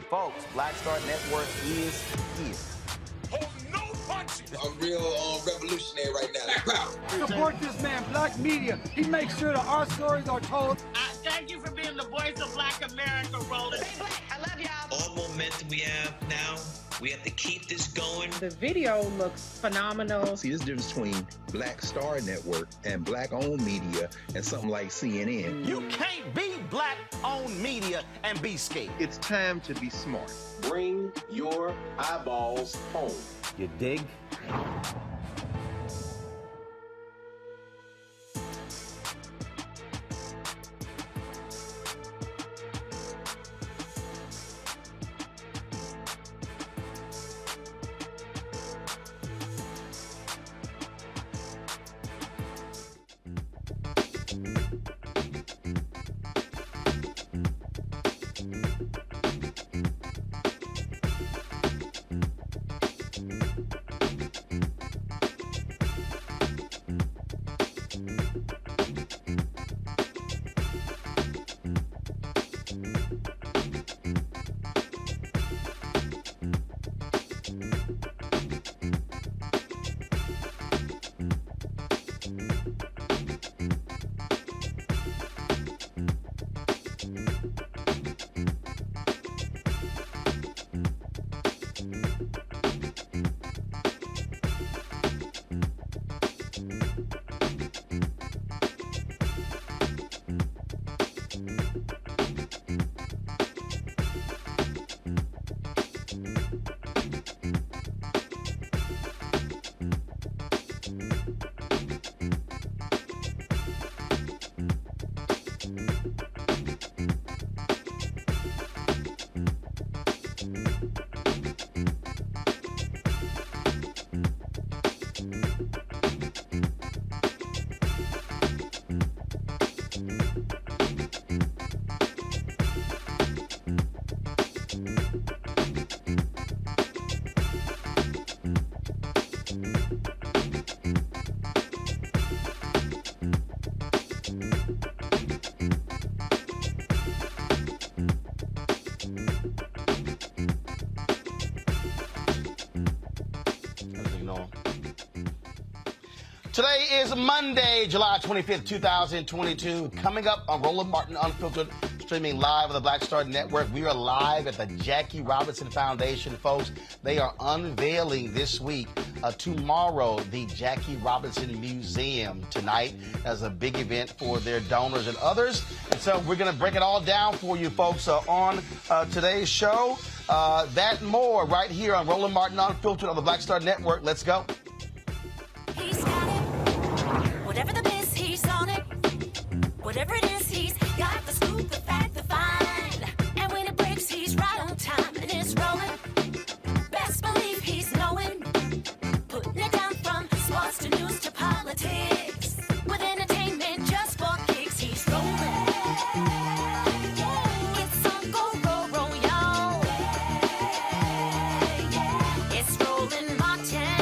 Folks, Black Star Network is here. Hold no punches. I'm real revolutionary right now. Black power. Support this man, Black media. He makes sure that our stories are told. Thank you for being the voice of Black America, Roland. Stay black. I love y'all. All momentum we have now, we have to keep this going. The video looks phenomenal. See, this difference between Black Star Network and Black-owned media and something like CNN. You can't be Black-owned media and be scared. It's time to be smart. Bring your eyeballs home. You dig? Today is Monday, July 25th, 2022. Coming up on Roland Martin Unfiltered, streaming live on the Black Star Network. We are live at the Jackie Robinson Foundation, folks. They are unveiling this week, tomorrow, the Jackie Robinson Museum tonight as a big event for their donors and others. And so we're going to break it all down for you, folks, on today's show. That and more right here on Roland Martin Unfiltered on the Black Star Network. Let's go. He's got it. Whatever the biz, he's on it. Whatever it is, he's got the scoop, the fact, the find. And when it breaks, he's right on time and it's rolling. Best believe he's knowing. Putting it down from sports to news to politics. With entertainment just for kicks, he's rolling. It's on go, roll, roll, y'all. It's Roland Martin.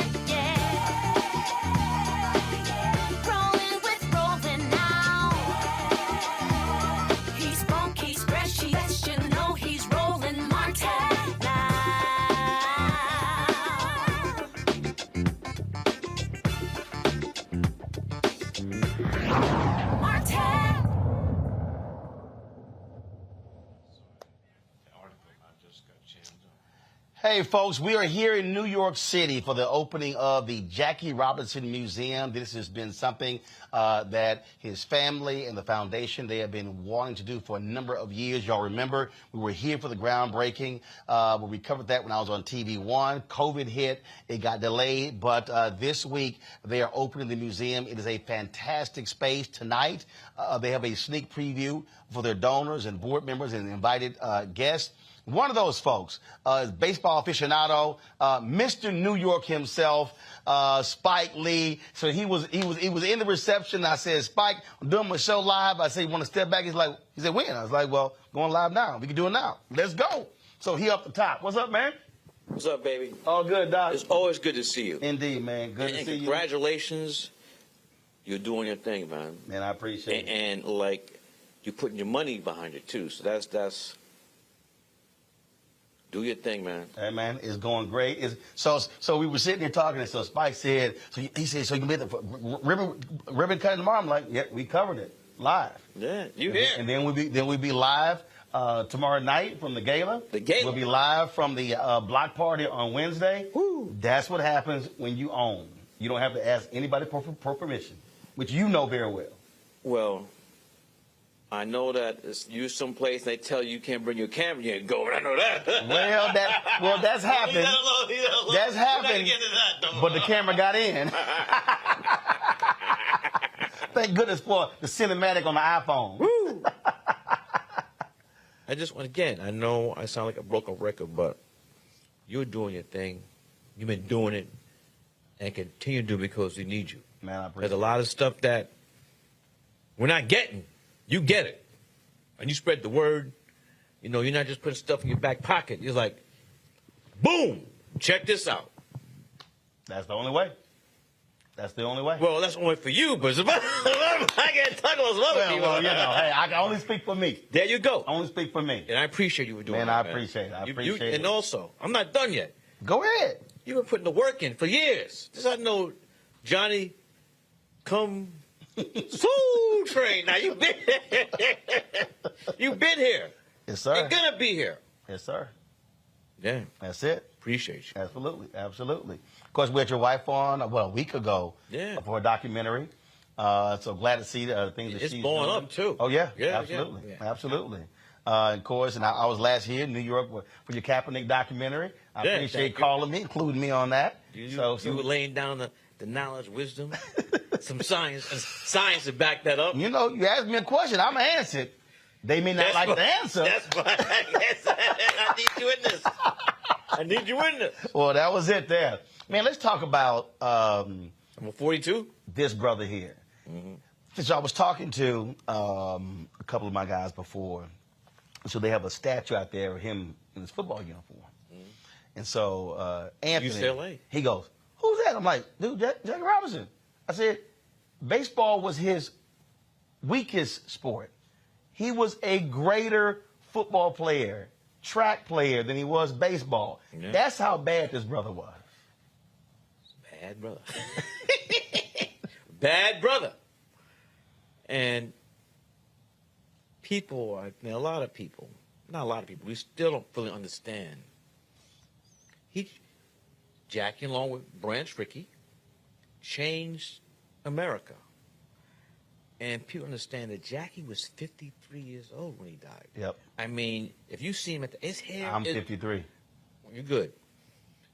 Hey, folks, we are here in New York City for the opening of the Jackie Robinson Museum. This has been something that his family and the foundation, they have been wanting to do for a number of years. Y'all remember we were here for the groundbreaking. We covered that when I was on TV1. COVID hit. It got delayed. But this week, they are opening the museum. It is a fantastic space. Tonight, they have a sneak preview for their donors and board members and invited guests. One of those folks is baseball aficionado, Mr. New York himself, Spike Lee. So he was in the reception. I said, Spike, I'm doing my show live. I said, you want to step back? He said, when? I was like, well, going live now. We can do it now. Let's go. So he up the top. What's up, man? What's up, baby? All good, Doc. It's always good to see you. Indeed, man. Good to see you. Congratulations. You're doing your thing, man. Man, I appreciate it. And like, you're putting your money behind it too. So that's. Do your thing, man. Hey, man, it's going great. So we were sitting here talking, and so Spike said, he said, so you can be at the ribbon cutting tomorrow? I'm like, yeah, we covered it live. Yeah, you here. And then we'll be live tomorrow night from the gala. The gala. We'll be live from the block party on Wednesday. Woo. That's what happens when you own. You don't have to ask anybody for permission, which you know very well. Well, I know that it's you someplace and they tell you can't bring your camera, you ain't going. I know that. That's happened. That's happened. But the camera got in. Thank goodness for the cinematic on the iPhone. Woo. I just want, again, I know I sound like a broken record, but you're doing your thing. You've been doing it and continue to do because we need you. Man, I appreciate There's a lot of stuff that we're not getting. You get it. And you spread the word. You know, you're not just putting stuff in your back pocket. You're like, boom, check this out. That's the only way. That's the only way. Well, that's only for you, but I can't talk about some other people. Well, you know, hey, I can only speak for me. There you go. Only speak for me. And I appreciate you for doing that. Man, I appreciate it. I appreciate it. And also, I'm not done yet. Go ahead. You've been putting the work in for years. Just I know Johnny come Soul Train. Now you've been here. Yes, sir. You're gonna be here. Yes, sir. Yeah. That's it. Appreciate you. Absolutely. Absolutely. Of course, we had your wife on, a week ago for a documentary. So glad to see the things that she's doing. It's blowing up, too. Oh, yeah. Absolutely. Yeah. Absolutely. Of course, and I was last year in New York for your Kaepernick documentary. I appreciate you calling me, including me on that. You were laying down the knowledge, wisdom, some science to back that up. You know, you asked me a question, I'm going to answer it. They may not like the answer. That's why I need you in this. I need you in this. Well, that was it there. Man, let's talk about I'm 42. This brother here. Mm-hmm. So I was talking to a couple of my guys before. So they have a statue out there of him in his football uniform. Mm-hmm. And so Anthony, UCLA. He goes, who's that? I'm like, dude, Jackie Robinson. I said, baseball was his weakest sport. He was a greater football player, track player than he was baseball. Yeah. That's how bad this brother was. Bad brother. bad brother. And people, a lot of people, not a lot of people, we still don't fully understand. Jackie, along with Branch Rickey, changed America. And people understand that Jackie was 53 years old when he died. Yep. I mean, if you see him his hair. I'm 53. You're good.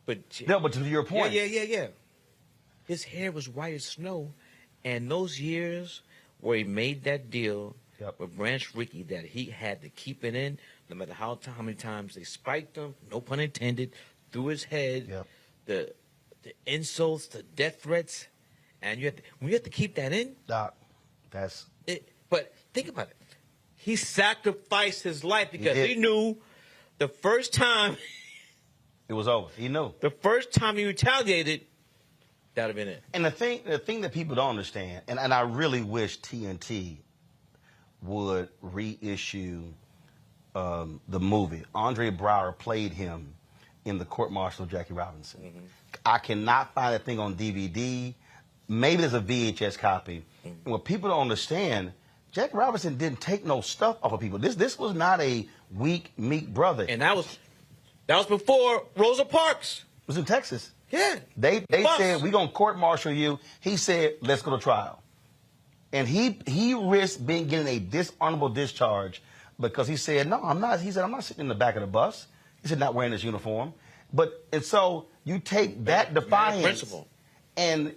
But no, but to your point. Yeah. His hair was white as snow. And those years where he made that deal with Branch Rickey that he had to keep it in, no matter how many times they spiked him, no pun intended, through his head, the insults, the death threats, and when you have to keep that in. Doc, that's it. But think about it. He sacrificed his life because he knew the first time it was over. He knew. The first time he retaliated, that would have been it. And the thing that people don't understand, and I really wish TNT would reissue the movie. Andre Braugher played him in the court-martial of Jackie Robinson. Mm-hmm. I cannot find that thing on DVD. Maybe there's a VHS copy. Mm-hmm. And what people don't understand, Jackie Robinson didn't take no stuff off of people. This was not a weak, meek brother. And that was before Rosa Parks. It was in Texas. Yeah. They said, we're going to court-martial you. He said, let's go to trial. And he risked getting a dishonorable discharge because he said, no, I'm not. He said, I'm not sitting in the back of the bus. He said, not wearing this uniform. And so you take that defiance and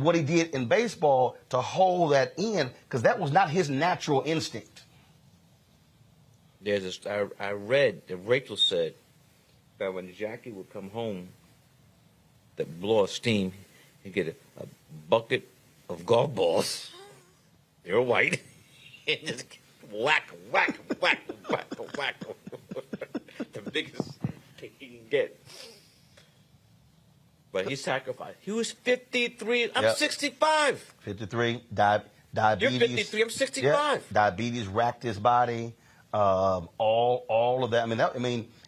what he did in baseball to hold that in, because that was not his natural instinct. I read that Rachel said that when Jackie would come home, to blow off steam, he'd get a bucket of golf balls. They were white. And just whack. The biggest thing he can get. But he sacrificed. He was 53. I'm 65. 53. Diabetes. You're 53. I'm 65. Yeah, diabetes racked his body. All of that.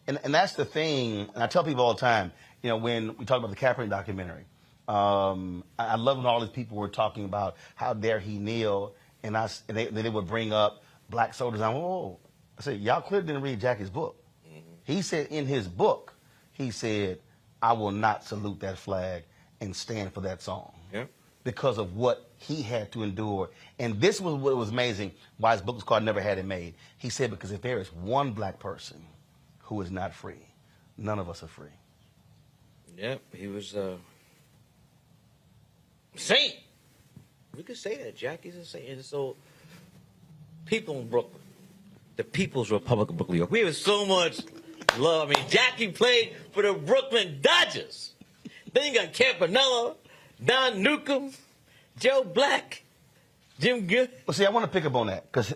And that's the thing. And I tell people all the time, when we talk about the Kaepernick documentary, I love when all these people were talking about how dare he kneel, and they would bring up black soldiers. I said, y'all clearly didn't read Jackie's book. Mm-hmm. He said in his book, he said, I will not salute that flag and stand for that song. Yeah. Because of what he had to endure. And this was what was amazing, why his book was called Never Had It Made. He said, because if there is one black person who is not free, none of us are free. Yep, he was a saint. We could say that. Jackie's a saint. And so, people in Brooklyn, the People's Republic of Brooklyn, New York, we have so much love. Jackie played for the Brooklyn Dodgers. Then you got Campanella, Don Newcomb, Joe Black, Jim Good. Well, see, I want to pick up on that because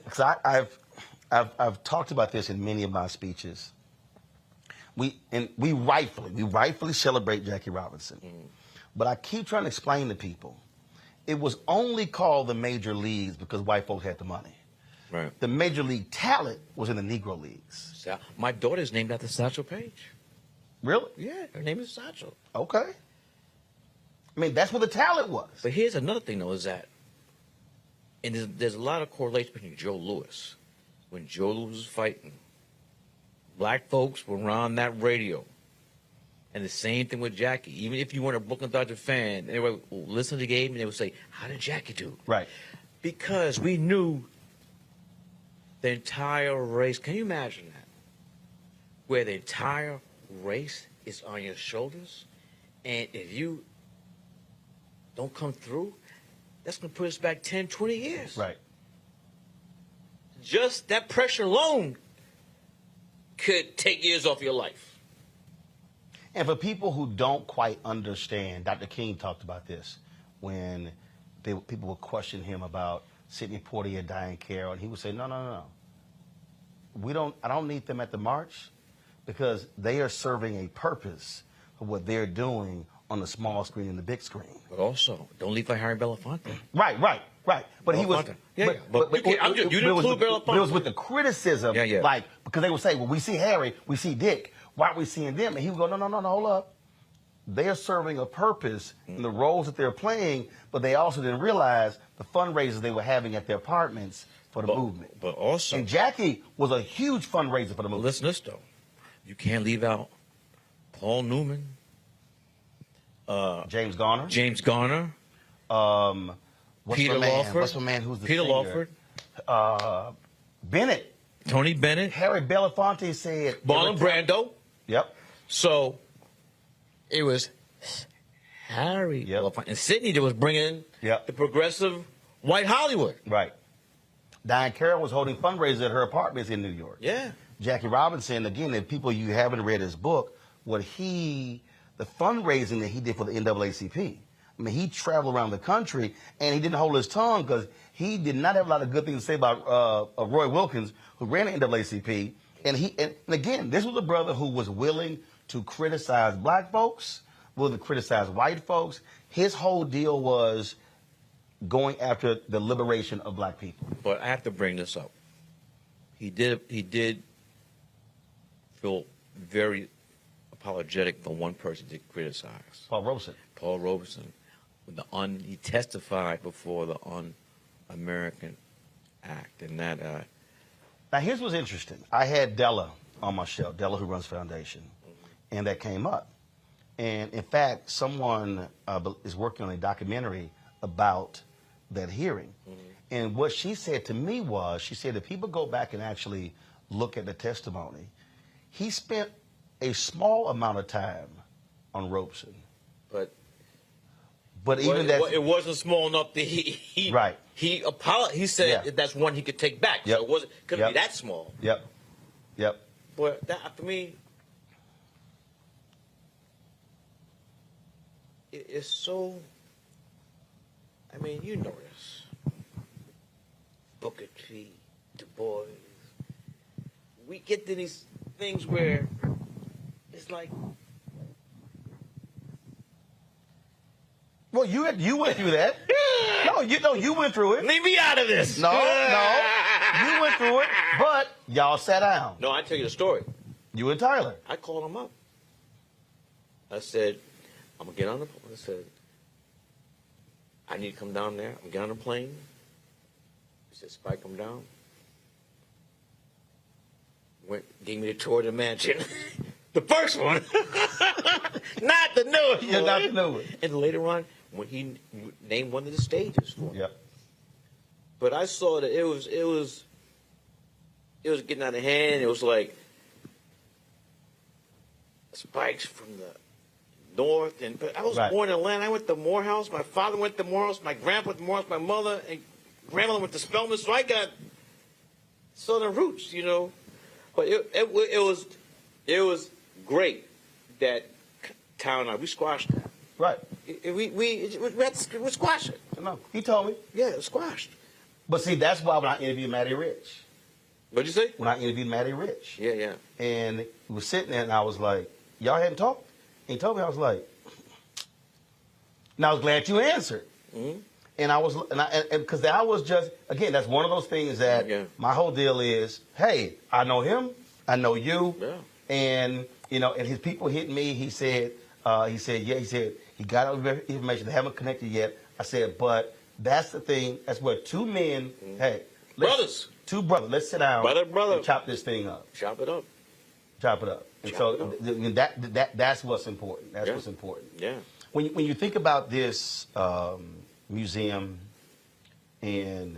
I've talked about this in many of my speeches. We rightfully celebrate Jackie Robinson. Mm-hmm. But I keep trying to explain to people, it was only called the major leagues because white folks had the money. Right. The major league talent was in the Negro leagues. My daughter's named after Satchel Paige. Really? Yeah, her name is Satchel. Okay. That's what the talent was. But here's another thing, though, is that, and there's a lot of correlation between Joe Louis. When Joe Louis was fighting, black folks were on that radio. And the same thing with Jackie. Even if you weren't a Brooklyn Dodger fan, they would listen to the game and they would say, how did Jackie do? Right. Because we knew the entire race. Can you imagine that? Where the entire race is on your shoulders, and if you don't come through, that's going to put us back 10, 20 years. Right. Just that pressure alone could take years off your life. And for people who don't quite understand, Dr. King talked about this when people would question him about Sidney Poitier, Diane Carroll, and he would say, no. I don't need them at the march because they are serving a purpose of what they're doing on the small screen and the big screen. But also, don't leave like Harry Belafonte. Right. But he was. But you didn't include Belafonte. It was with the criticism, because they would say, well, we see Harry, we see Dick. Why are we seeing them? And he would go, no, hold up. they are serving a purpose in the roles that they're playing, but they also didn't realize the fundraisers they were having at their apartments for the movement. But also, and Jackie was a huge fundraiser for the movement. Listen to this, though. You can't leave out Paul Newman, James Garner, Peter Lawford. What's my man? Who's the Peter singer? Lawford, Bennett, Tony Bennett, Harry Belafonte said, Marlon Brando. Yep. So it was Harry Belafonte and Sidney that was bringing the progressive white Hollywood. Right. Diane Carroll was holding fundraisers at her apartments in New York. Yeah. Jackie Robinson, again, if people you haven't read his book, the fundraising that he did for the NAACP. I mean, he traveled around the country, and he didn't hold his tongue because he did not have a lot of good things to say about Roy Wilkins, who ran the NAACP. And again, this was a brother who was willing to criticize black folks, willing to criticize white folks. His whole deal was going after the liberation of black people. But I have to bring this up. He did feel very apologetic for one person to criticize. Paul Robertson. Paul Robertson. He testified before the Un-American Act, and that. Now here's what's interesting. I had Della on my show, Della who runs Foundation, and that came up. And in fact, someone is working on a documentary about that hearing. And what she said to me was, she said, if people go back and actually look at the testimony, he spent a small amount of time on Robeson. But even that, it wasn't small enough that he right. He said that's one he could take back. Yep. So it couldn't be that small. Yep. But that, for me, it's so. I mean, you know this. Booker T, Du Bois. We get to these things where it's like. Well, you went through that. You went through it. Leave me out of this. No, you went through it, but y'all sat down. No, I tell you the story. You and Tyler. I called him up. I said, I'm gonna get on the plane. I said, I need to come down there. I'm gonna get on the plane. He said, Spike, come down. Gave me the tour of the mansion. The first one. Not the newest one. Not the new one. And later on, when he named one of the stages for me. Yep. But I saw that it was getting out of hand. It was like Spikes from the north, but I was born in Atlanta. I went to Morehouse. My father went to Morehouse. My grandpa went to Morehouse. My mother and grandmother went to Spelman. So I got Southern roots, you know. But it was great that town. We squashed that. Right. We squashed it. No, he told me. Yeah, it was squashed. But see, that's why when I interviewed Matty Rich. What'd you say? When I interviewed Matty Rich. Yeah. And we was sitting there, and I was like, y'all hadn't talked? And he told me, I was like, and I was glad you answered. Mm-hmm. And because I was just, again, that's one of those things that my whole deal is, hey, I know him, I know you, and and his people hit me. He said, he got all the information. They haven't connected yet. I said, but that's the thing. That's where two men, two brothers, let's sit down, and chop this thing up. Chop it up. And that's what's important. That's what's important. Yeah. When you think about this museum, and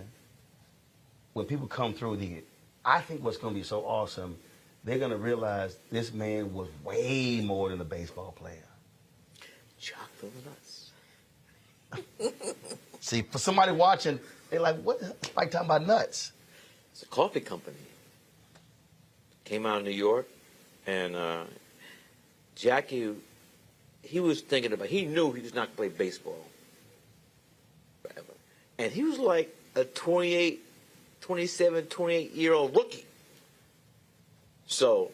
when people come through I think what's going to be so awesome, they're going to realize this man was way more than a baseball player. Chock full of nuts. See, for somebody watching, they're like, what is Spike talking about nuts? It's a coffee company. Came out of New York, and Jackie, he was thinking about, he knew he was not going to play baseball forever. And he was like a 28-year-old rookie. So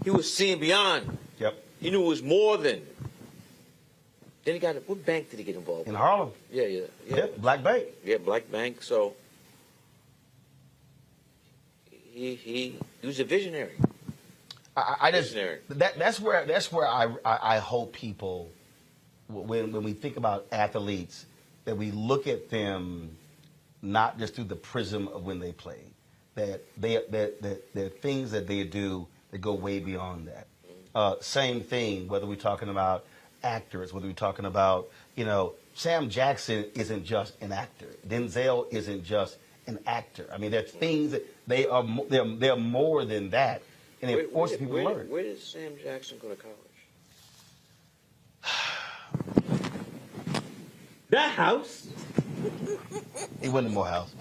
he was seeing beyond. Yep. He knew it was more than. Then he got, what bank did he get involved in? In Harlem. Yeah. Black Bank. Yeah, Black Bank. So he was a visionary. I just Visionary. that's where I hope people, when we think about athletes, that we look at them not just through the prism of when they play, that there are things that they do that go way beyond that. Same thing, whether we're talking about actors, whether we're talking about, Sam Jackson isn't just an actor. Denzel isn't just an actor. I mean, there's things that they're more than that, and it forces people to learn. Where did Sam Jackson go to college? That house. He went to Morehouse.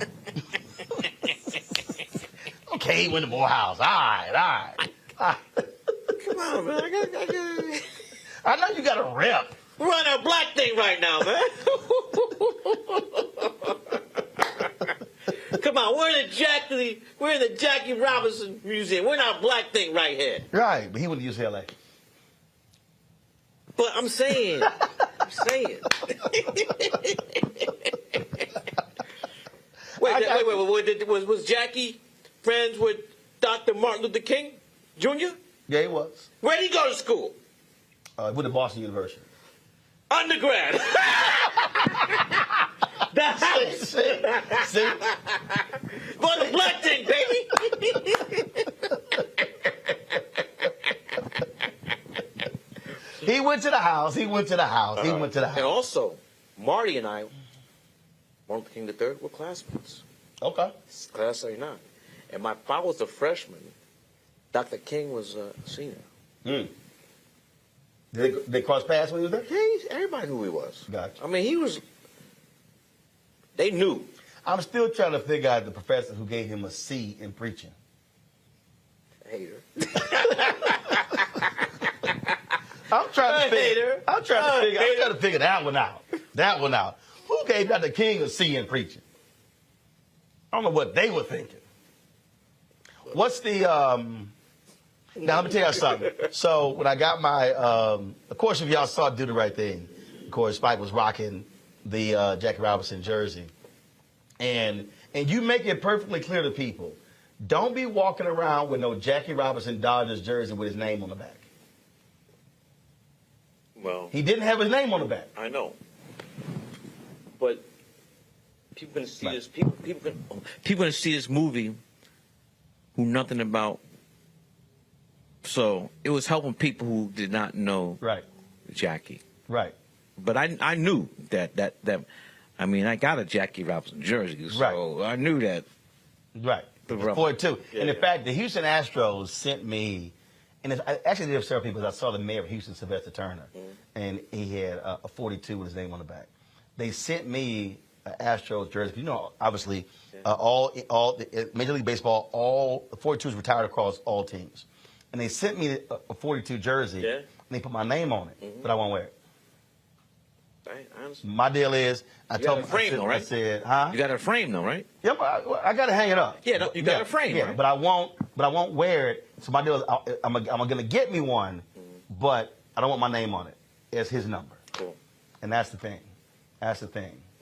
Okay, he went to Morehouse. All right. Come on, man. I know you got a rep. We're on a black thing right now, man. Come on, we're in the Jackie Robinson Museum. We're not a black thing right here. Right, but he went to UCLA. But I'm saying. Wait. Was Jackie friends with Dr. Martin Luther King Jr.? Yeah, he was. Where did he go to school? He went to Boston University. Undergrad. The house. See? For the black thing, baby. He went to the house. And also, Marty and I, Martin Luther King III, were classmates. Okay. Class 39. And my father was a freshman. Dr. King was a senior. Did they cross paths when he was there? Yeah, everybody knew who he was. Gotcha. I mean, they knew. I'm still trying to figure out the professor who gave him a C in preaching. Hater. I'm trying to figure that one out. Who gave Dr. King a C in preaching? I don't know what they were thinking. What's the now let me tell you something. So when I got my of course, if y'all saw Do the Right Thing, of course Spike was rocking the Jackie Robinson jersey. And you make it perfectly clear to people, don't be walking around with no Jackie Robinson Dodgers jersey with his name on the back. Well, he didn't have his name on the back. I know, but people gonna see this. People gonna see this movie who nothing about. So it was helping people who did not know Jackie. Right. But I knew that. I mean, I got a Jackie Robinson jersey, so I knew that. Right. Before too. Yeah, and in fact, the Houston Astros sent me. And actually, there were several people. I saw the mayor of Houston, Sylvester Turner, and he had a 42 with his name on the back. They sent me an Astros jersey. You know, obviously, all Major League Baseball, all 42s retired across all teams, and they sent me a 42 jersey. Yeah. And they put my name on it, but I won't wear it. My deal is, I told him, I said, huh? You got a frame though, right? Yeah, but I got to hang it up. Yeah, you got a frame, yeah, right? but I won't wear it. So my deal is, I'm gonna get me one, but I don't want my name on it. It's his number. Cool. And that's the thing.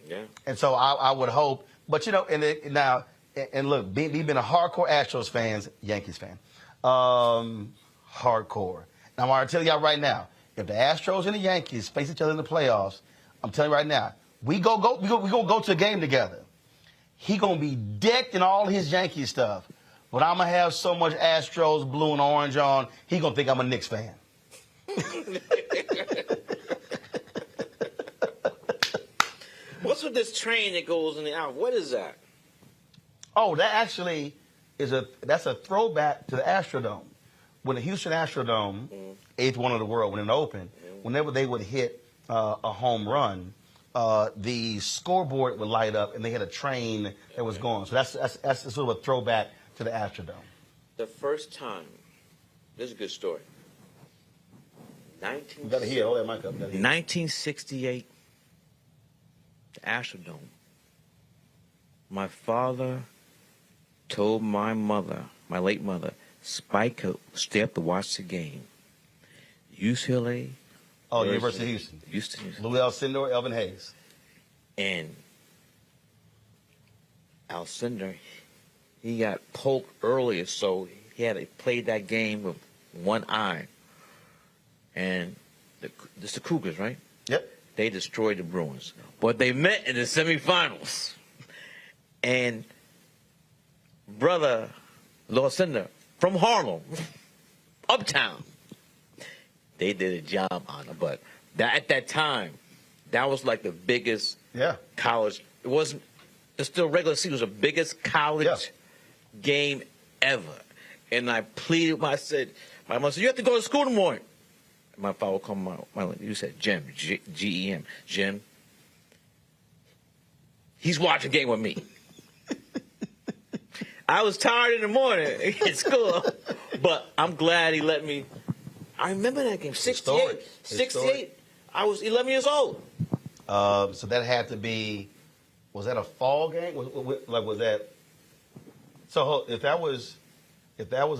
Yeah. And so I would hope, but and look, we've been a hardcore Astros fans, Yankees fan, hardcore. Now I'm gonna tell y'all right now, if the Astros and the Yankees face each other in the playoffs, I'm telling you right now, we gonna go to a game together. He gonna be decked in all his Yankee stuff, but I'm gonna have so much Astros blue and orange on. He gonna think I'm a Knicks fan. What's with this train that goes in the out? What is that? Oh, that actually that's a throwback to the Astrodome. When the Houston Astrodome, eighth one in the world, when it opened, whenever they would hit a home run, the scoreboard would light up, and they had a train that was going. So that's sort of a throwback to the Astrodome. The first time, this is a good story. You got to hear. Hold that mic up. 1968, the Astrodome. My father told my mother, my late mother, Spike could stay up to watch the game. UCLA. Oh, University of Houston. Louis Alcindor, Elvin Hayes. And Alcindor, he got poked earlier, so he had to play that game with one eye. And it's the Cougars, right? Yep. They destroyed the Bruins. But they met in the semifinals. And brother Robertson from Harlem, uptown, they did a job on it. But at that time, that was like the biggest college. It's still regular season. It was the biggest college game ever. And I pleaded, I said, my mother said, you have to go to school in the morning. My father would come out. You said, Jim, G-E-M, Jim. He's watching game with me. I was tired in the morning at school, but I'm glad he let me. I remember that game, 68. 68. I was 11 years old. So that had to be, was that a fall game? Was that? So if that was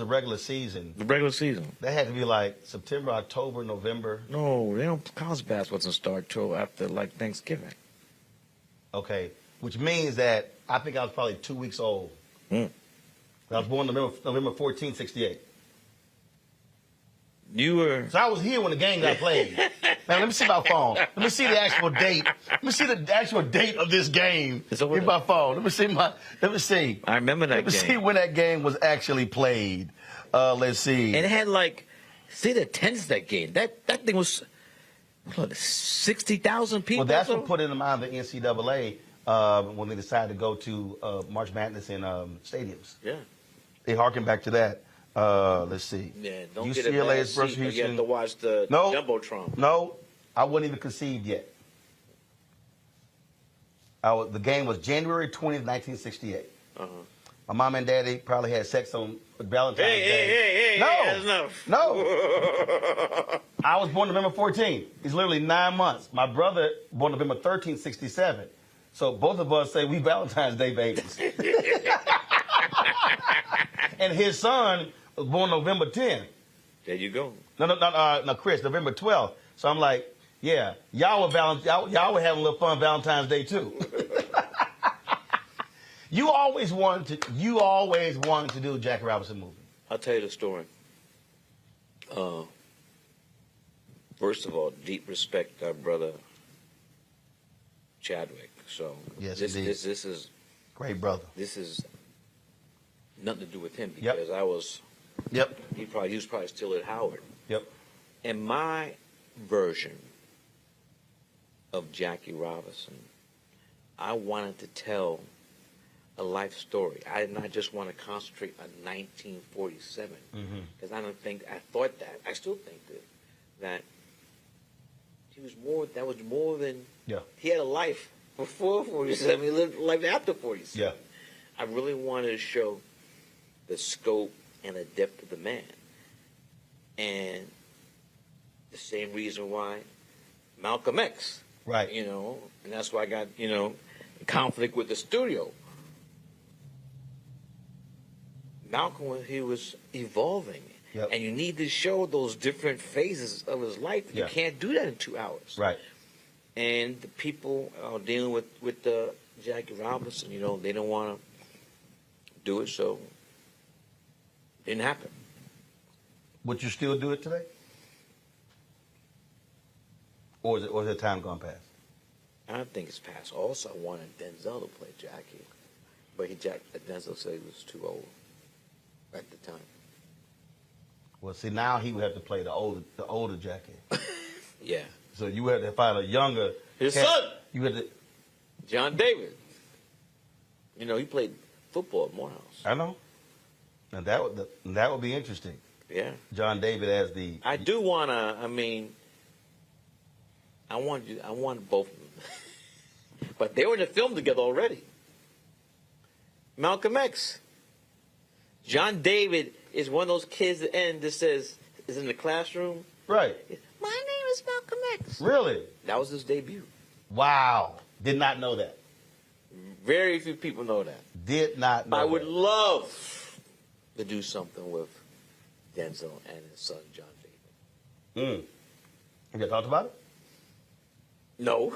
a regular season. The regular season. That had to be like September, October, November. No, college basketball doesn't start till after like Thanksgiving. Okay, which means that I think I was probably 2 weeks old. I was born November 14, 68. You were. So I was here when the game got played. Man, let me see my phone. Let me see the actual date. Let me see the actual date of this game. It's over my phone. Let me see. I remember that game. Let me see when that game was actually played. Let's see. And it had like, see the attendance that game. That thing was 60,000 people. Well, that's what put in the mind of the NCAA when they decided to go to March Madness in stadiums. Yeah. They harken back to that. Let's see. Yeah, don't UCLA get a bad is versus seat, Houston. You have to watch the Jumbotron. No, I wasn't even conceived yet. The game was January 20th, 1968. My mom and daddy probably had sex on Valentine's Day. Hey, that's enough. No. I was born November 14th. It's literally 9 months. My brother born November 13th, 67. So both of us say we Valentine's Day babies. And his son was born November 10th. There you go. No, Chris, November 12th. So I'm like, yeah, y'all were having a little fun Valentine's Day too. You always wanted to do a Jackie Robinson movie. I'll tell you the story. First of all, deep respect to our brother Chadwick. So yes, this is great brother. This is nothing to do with him because I was. Yep. He was probably still at Howard. Yep. And my version of Jackie Robinson, I wanted to tell a life story. I did not just want to concentrate on 1947 because I still think that he was more. That was more than. Yeah. He had a life before 47. He lived a life after 47. Yeah. I really wanted to show the scope and the depth of the man. And the same reason why Malcolm X. Right. And that's why I got, conflict with the studio. Malcolm, he was evolving. Yep. And you need to show those different phases of his life. Yeah. You can't do that in 2 hours. Right. And the people dealing with the Jackie Robinson, they don't want to do it, so it didn't happen. Would you still do it today? Or is it time gone past? I don't think it's past. Also, I wanted Denzel to play Jackie, but Denzel said he was too old at the time. Well, see, now he would have to play the older Jackie. Yeah. So you had to find a younger. His son. You had to. John David. He played football at Morehouse. I know. And that would be interesting. Yeah. John David as the. I do wanna. I want both of them, but they were in the film together already. Malcolm X. John David is one of those kids at the end that says is in the classroom. Right. My name is Malcolm X. Really? That was his debut. Wow. Did not know that. Very few people know that. Did not know I would that. love to do something with Denzel and his son, John David. Have you talked about it? No.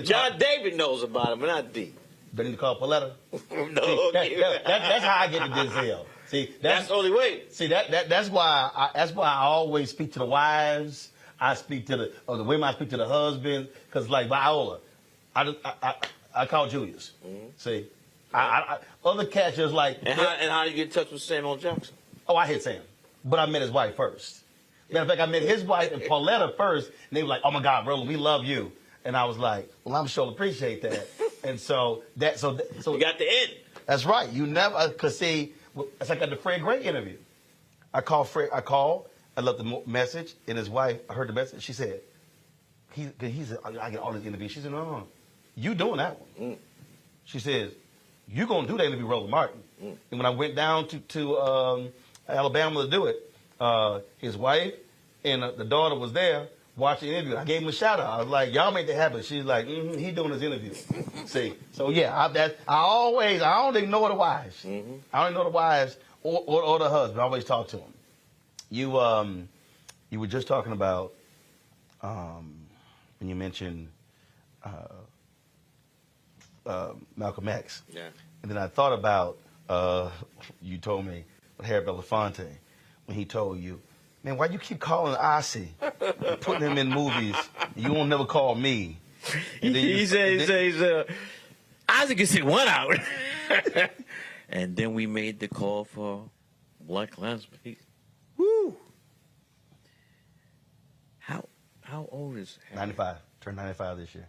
John David knows about it, but not D. Do I need to call Pauletta? No. That's how I get to Denzel. See, That's the only way. See that's why I always speak to the wives. I speak to the women. I speak to the husbands because like Viola, I call Julius. Mm-hmm. See, other cats just like. And how do you get in touch with Samuel Jackson? Oh, I hit Sam, but I met his wife first. Matter of fact, I met his wife and Pauletta first, and they were like, "Oh my God, Roland, we love you." And I was like, "Well, I'm sure appreciate that." And so you got the end. That's right. You never could see. It's like at the Fred Gray interview. I called Fred. I left the message, and his wife. I heard the message. She said, I get all these interviews. She said, no, you doing that one. She says, you gonna do that interview, Roland Martin. And when I went down to Alabama to do it, his wife and the daughter was there watching the interview. I gave him a shout out. I was like, y'all make that happen. She's like, he doing his interview. See, so yeah, I don't ignore the wives. I don't ignore the wives or the husband. I always talk to them. You were just talking about when you mentioned Malcolm X. Yeah. And then I thought about you told me with Harry Belafonte when he told you, man, why you keep calling Ossie and putting him in movies? You won't never call me. He says, Isaac can sit one out. And then we made the call for Black Klansman. Woo! How old is Harry? 95. Turned 95 this year.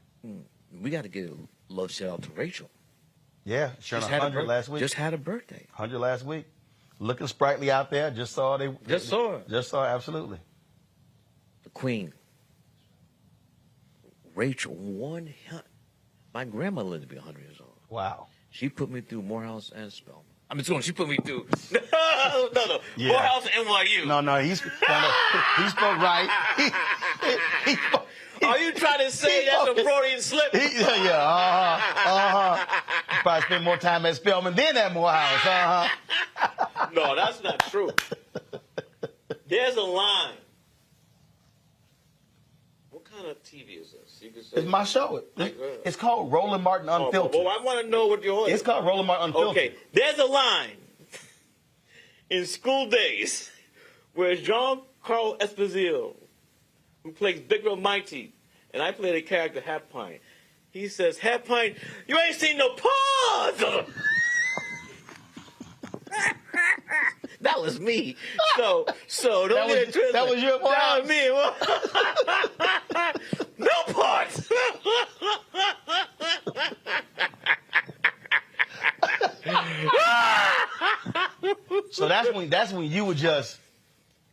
We got to give a love shout out to Rachel. Yeah, she turned 100 last week. Just had a birthday. 100 last week. Looking sprightly out there. Just saw her. Just saw her, absolutely. The Queen. Rachel, my grandmother lived to be 100 years old. Wow. She put me through Morehouse and Spelman. She put me through. No. Yeah. Morehouse and NYU. No, he spoke right. Are you trying to say that's a Freudian slip? Probably spent more time at Spelman than at Morehouse. No, that's not true. There's a line. What kind of TV is this? You can say it's my show. It's called Roland Martin Unfiltered. Well, I want to know what your It's called Roland Martin Unfiltered. Okay, there's a line in School Days where Jean-Carl Esposito, who plays Big Real Mighty, and I play the character Half Pint. He says, Half Pint, you ain't seen no paws! That was me. So don't get it twisted. That was your part? That was me. No parts. So that's when you were just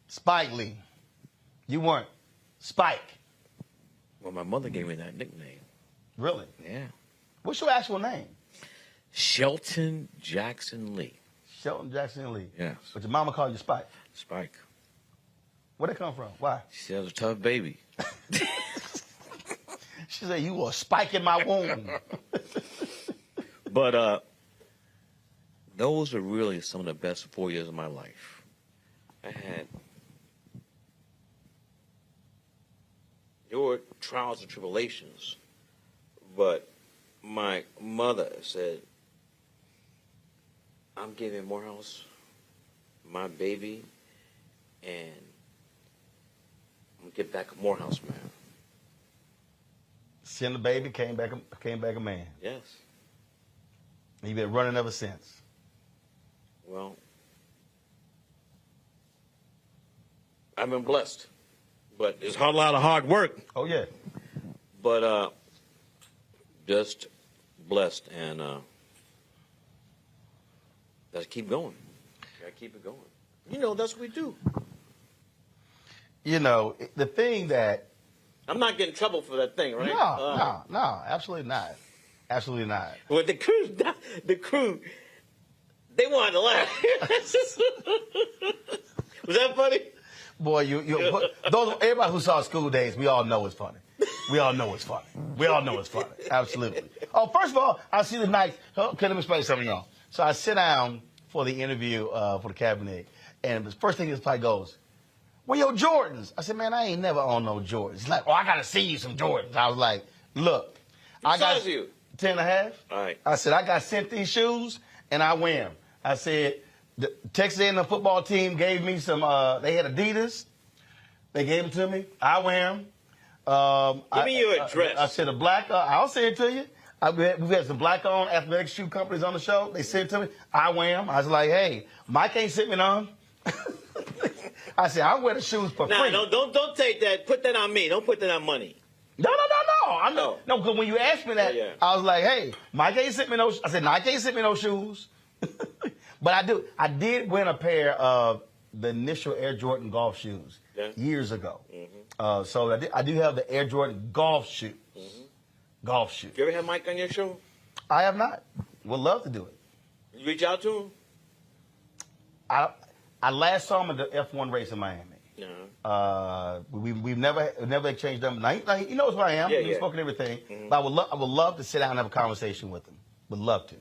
Spike Lee. You weren't Spike. Well, my mother gave me that nickname. Really? Yeah. What's your actual name? Shelton Jackson Lee. Shelton Jackson Lee. Yes. But your mama called you Spike. Spike. Where'd it come from? Why? She said I was a tough baby. She said you were a spike in my womb. But those are really some of the best 4 years of my life. There were trials and tribulations, but my mother said, I'm giving Morehouse my baby, and I'm gonna get back a Morehouse man. Send the baby, came back a man. Yes. And you've been running ever since. Well, I've been blessed, but it's a lot of hard work. Oh yeah. But just blessed, and gotta keep going. Gotta keep it going. You know, that's what we do. You know, the thing that I'm not getting in trouble for that thing, right? No, absolutely not. Absolutely not. Well, the crew, they wanted to laugh. Was that funny? Boy, everybody who saw School Days, we all know it's funny. We all know it's funny. We all know it's funny. Absolutely. Oh, first of all, I see the night. Okay, let me explain something, y'all. So I sit down for the interview for the cabinet, and the first thing this guy goes, "Where your Jordans?" I said, "Man, I ain't never owned no Jordans." He's like, "Oh, I gotta see you some Jordans." I was like, "Look, I got you 10 and a half." All right. I said, "I got sent these shoes, and I wear them." I said, The Texas A&M football team gave me some. They had Adidas. They gave them to me. I wear them. Give me your address. I said a black. I'll send it to you. We've had some black-owned athletic shoe companies on the show. They sent it to me. I wear them. I was like, hey, Mike ain't sent me none. I said, I wear the shoes for free. No, don't take that. Put that on me. Don't put that on money. No. I know. No, because when you asked me that, I was like, hey, Mike ain't sent me no. I said, Nike ain't sent me no shoes. But I did win a pair of the initial Air Jordan golf shoes years ago. Mm-hmm. So I do have the Air Jordan golf shoes. Mm-hmm. Golf shoes. You ever had Mike on your show? I have not. Would love to do it. You reach out to him? I last saw him at the F1 race in Miami. No. We've never exchanged them. Now, he knows who I am. We've spoken everything. Mm-hmm. But I would love to sit down and have a conversation with him. Would love to.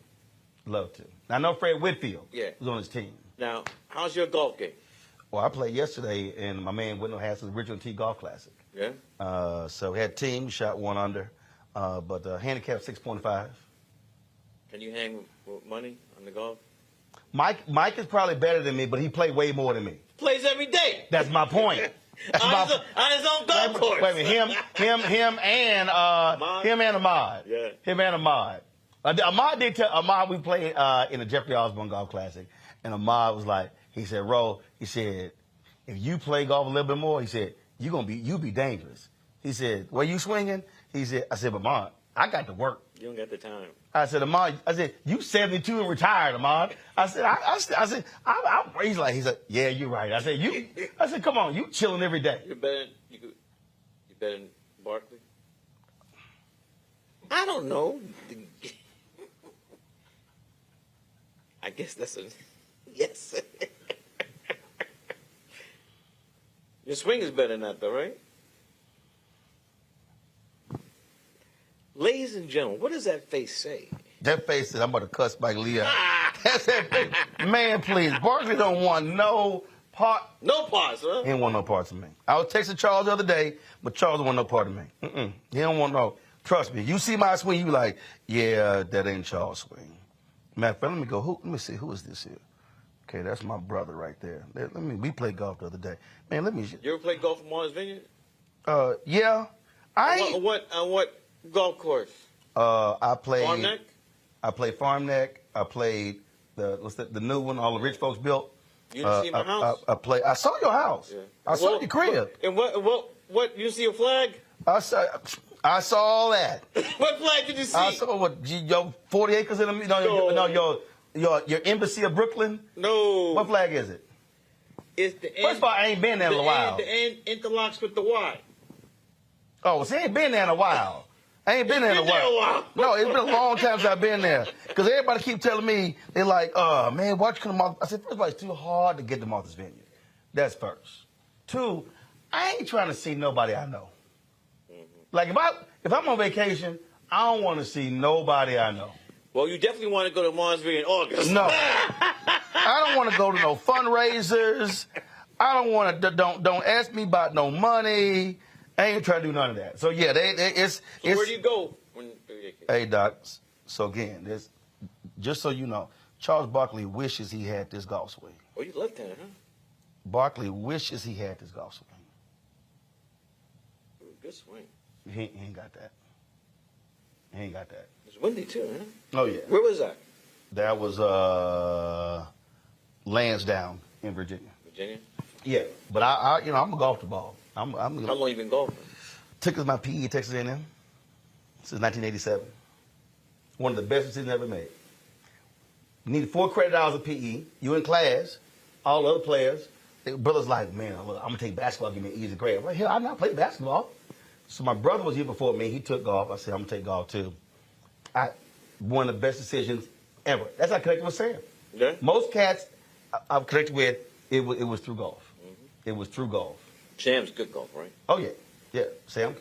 Love to. Now, I know Fred Whitfield was on his team. Now, how's your golf game? Well, I played yesterday, and my man Wendell Hass's Original T Golf Classic. Yeah. So we had team, shot 1 under, but handicap 6.5. Can you hang with money on the golf? Mike is probably better than me, but he played way more than me. Plays every day. That's my point. On his own golf course. Wait a minute, him and Ahmad. Yeah. Him and Ahmad. Ahmad did tell Ahmad we played in the Jeffrey Osborne Golf Classic, and Ahmad was like, he said, Ro, he said, if you play golf a little bit more, he said, you be dangerous. He said, where you swinging? He said, I said, but Ahmad, I got to work. You don't got the time. I said, Ahmad, you 72 and retired, Ahmad. I said, he's like, yeah, you're right. I said, come on, you chilling every day. You better than Barkley? I don't know. I guess that's a yes. Your swing is better than that, though, right? Ladies and gentlemen, what does that face say? That face says, I'm about to cuss Mike Lee out. That's that face. Man, please. Barkley don't want no part. No parts, huh? He don't want no parts of me. I was texting Charles the other day, but Charles don't want no part of me. He don't want no. Trust me. You see my swing, you like, yeah, that ain't Charles' swing. Matter of fact, let me go. Let me see. Who is this here? Okay, that's my brother right there. We played golf the other day. Man, let me. You ever played golf at Martha's Vineyard? Yeah. On what golf course? I played. Farm Neck? I played Farm Neck. I played the new one all the rich folks built. You didn't see my house? I saw your house. Yeah. I saw your crib. And what? You see a flag? I saw all that. What flag did you see? I saw your 40 acres in the your embassy of Brooklyn. No. What flag is it? It's the First of all, I ain't been there in a while. The interlocks with the Y. Oh, see, I ain't been there in a while. I ain't been there in a while. No, it's been a long time since I've been there. Because everybody keep telling me, they're like, man, why you come to Martha's? I said, first of all, it's too hard to get to Martha's Vineyard. That's first. 2, I ain't trying to see nobody I know. Mm-hmm. Like, if I'm on vacation, I don't want to see nobody I know. Well, you definitely want to go to Martha's Vineyard in August. No. I don't want to go to no fundraisers. I don't want to, don't ask me about no money. I ain't trying to do none of that. So, yeah, it's where do you go? Hey, Doc, so again, just so you know, Charles Barkley wishes he had this golf swing. Oh, you left-handed, huh? Barkley wishes he had this golf swing. Good swing. He ain't got that. He ain't got that. It's windy, too, huh? Oh, yeah. Where was that? That was Lansdowne in Virginia. Virginia? Yeah, but I'm a golf the ball. How long you been golfing? Took as my PE Texas A&M since 1987. One of the best decisions ever made. You needed 4 credit hours of PE. You in class, all the other players. Brothers like, man, I'm gonna take basketball, give me an easy grade. I'm like, hell, I've not played basketball. So my brother was here before me. He took golf. I said, I'm gonna take golf too. One of the best decisions ever. That's how I connected with Sam. Yeah. Most cats I've connected with, it was through golf. Mm-hmm. It was through golf. Sam's good golf, right? Oh yeah, yeah. Sam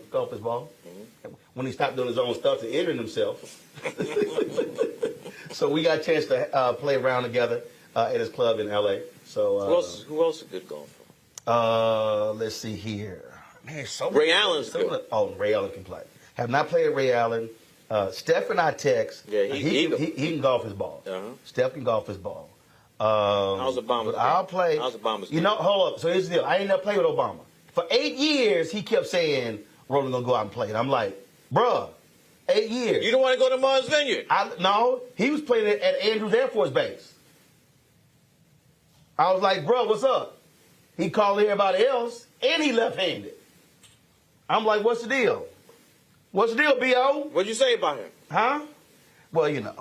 golf his ball. Mm-hmm. When he stopped doing his own stuff and injuring himself, so we got a chance to play around together at his club in L.A. So who else is a good golfer? Let's see here. Man, Ray Allen's good. Oh, Ray Allen can play. Have not played Ray Allen. Steph and I text. Yeah, he can golf his ball. Uh-huh. Steph can golf his ball. How's Obama? I'll play. How's Obama's? You know, hold up. So here's the deal. I ain't never played with Obama. For 8 years, he kept saying, Roland gonna go out and play. And I'm like, bruh, 8 years. You don't want to go to Martha's Vineyard? No, he was playing at Andrews Air Force Base. I was like, bruh, what's up? He called everybody else, and he left-handed. I'm like, what's the deal? What's the deal, B.O.? What'd you say about him? Huh? Well, you know.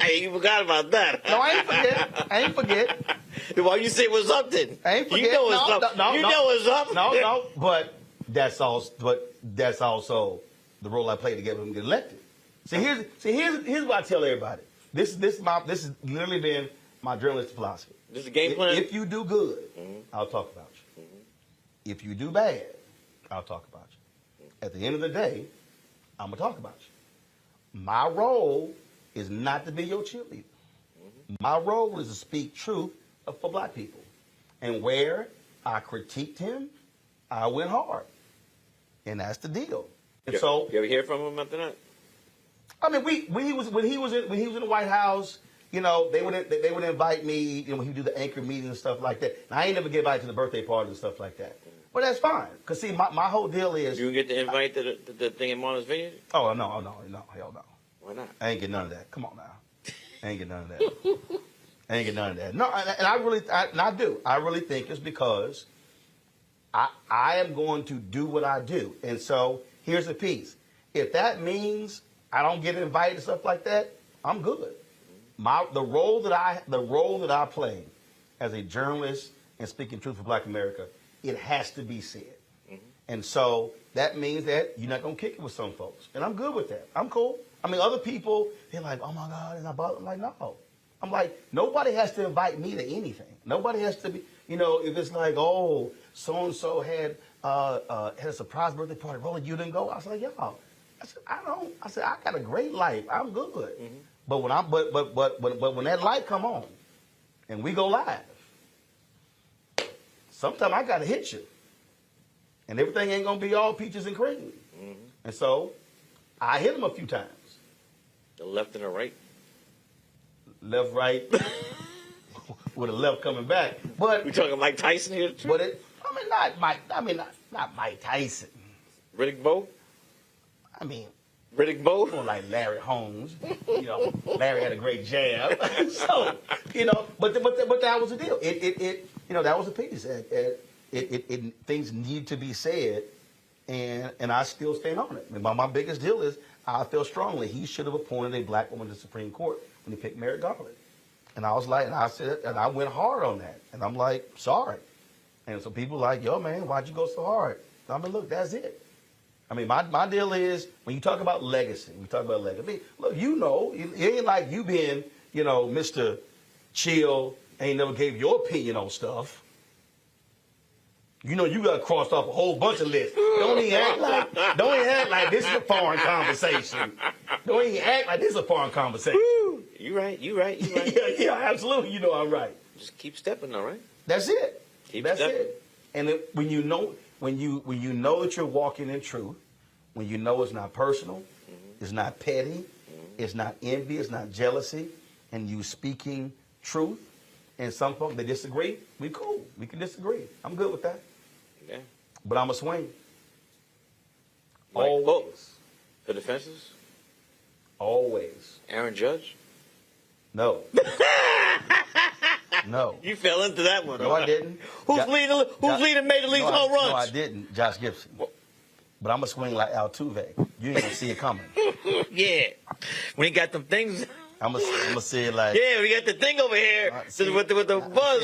You forgot about that. No, I ain't forget. Why you say what's up then? I ain't forget. You know what's up. You know what's up. No. But that's also the role I played to get him get elected. Here's what I tell everybody. This has literally been my journalistic philosophy. This is a game plan. If you do good, I'll talk about you. If you do bad, I'll talk about you. At the end of the day, I'm gonna talk about you. My role is not to be your cheerleader. My role is to speak truth for black people. And where I critiqued him, I went hard. And that's the deal. And so you ever hear from him after that? I mean, when he was in the White House, you know, they would invite me, you know, when he would do the anchor meetings and stuff like that. And I ain't never get invited to the birthday party and stuff like that. But that's fine. Because, see, my whole deal is... You get the invite to the thing in Martha's Vineyard? Oh, no, hell no. Why not? I ain't get none of that. Come on now. I ain't get none of that. No, and I do. I really think it's because I am going to do what I do. And so, here's the piece. If that means I don't get invited to stuff like that, I'm good. The role that I play as a journalist and speaking truth for Black America, it has to be said. And so that means that you're not gonna kick it with some folks, and I'm good with that. I'm cool. I mean, other people, they're like, "Oh my God," and I'm like, "No." I'm like, nobody has to invite me to anything. Nobody has to be, you know, if it's like, "Oh, so and so had a surprise birthday party, Roland, you didn't go." I was like, "Y'all," I said, "I don't." I said, "I got a great life. I'm good." But when that light come on, and we go live, sometimes I gotta hit you, and everything ain't gonna be all peaches and cream. And so, I hit him a few times. The left and the right. Left, right, with a left coming back. But we talking Mike Tyson here? Too? But not Mike Tyson. Riddick Bowe. I mean. Riddick Bowe? More like Larry Holmes. You know, Larry had a great jab. So, you know, but that was the deal. It you know, that was the piece. Things need to be said, and I still stand on it. I mean, my biggest deal is I feel strongly he should have appointed a black woman to the Supreme Court when he picked Merrick Garland. And I was like, and I said, and I went hard on that. And I'm like, sorry. And so people like, yo, man, why'd you go so hard? I mean, look, that's it. I mean, my deal is, when you talk about legacy, I mean, look, you know, it ain't like you being, you know, Mr. Chill, ain't never gave your opinion on stuff. You know, you got crossed off a whole bunch of lists. Don't even act like this is a foreign conversation. Don't even act like this is a foreign conversation. Woo. You right. yeah, absolutely. You know I'm right. Just keep stepping, all right? That's it. That's it. And when you know that you're walking in truth, when you know it's not personal, it's not petty, it's not envy, it's not jealousy, and you speaking truth, and some folks, they disagree, we cool. We can disagree. I'm good with that. Yeah. But I'm a swing. Like, always. The defenses? Always. Aaron Judge? No. No. You fell into that one. No, I didn't. Who's leading Major League home runs? No, I didn't. Josh Gibson. But I'm going to swing like Altuve. You ain't going to see it coming. Yeah. When he got them things... I'm gonna say it like... Yeah, we got the thing over here with the buzz.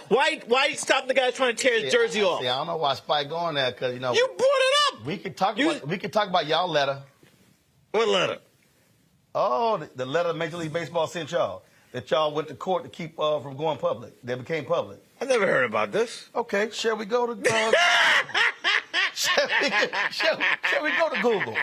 Why stop the guy trying to tear his jersey off? I don't know why Spike going there, because, you know... You brought it up! We could talk about y'all letter. What letter? Oh, the letter Major League Baseball sent y'all. That y'all went to court to keep from going public. They became public. I never heard about this. Okay, shall we go to... shall we go to Google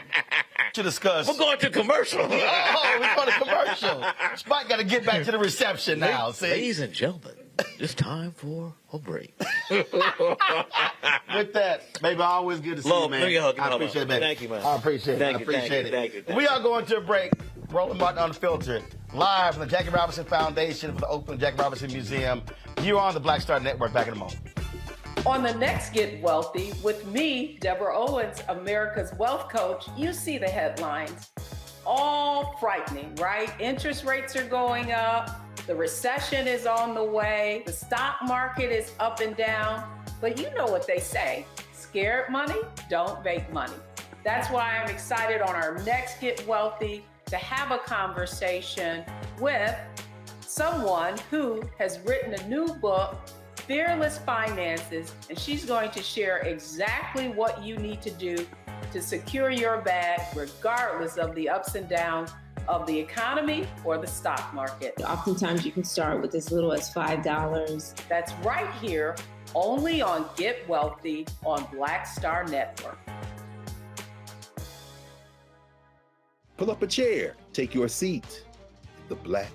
to discuss? We're going to commercial. We're going to commercial. Spike got to get back to the reception now. See? Ladies and gentlemen, it's time for a break. With that, baby, always good to see you, man. I appreciate it, man. Thank you, man. I appreciate it. Thank you. We are going to a break. Roland Martin Unfiltered. live from the Jackie Robinson Foundation for the Oakland Jackie Robinson Museum. You're on the Black Star Network. Back in a moment. On the next Get Wealthy with me, Deborah Owens, America's Wealth Coach, you see the headlines. All frightening, right? Interest rates are going up. The recession is on the way. The stock market is up and down. But you know what they say. Scared money, don't make money. That's why I'm excited on our next Get Wealthy to have a conversation with someone who has written a new book, Fearless Finances, and she's going to share exactly what you need to do to secure your bag regardless of the ups and downs of the economy or the stock market. Oftentimes you can start with as little as $5. That's right here, only on Get Wealthy on Black Star Network. Pull up a chair, take your seat. The Black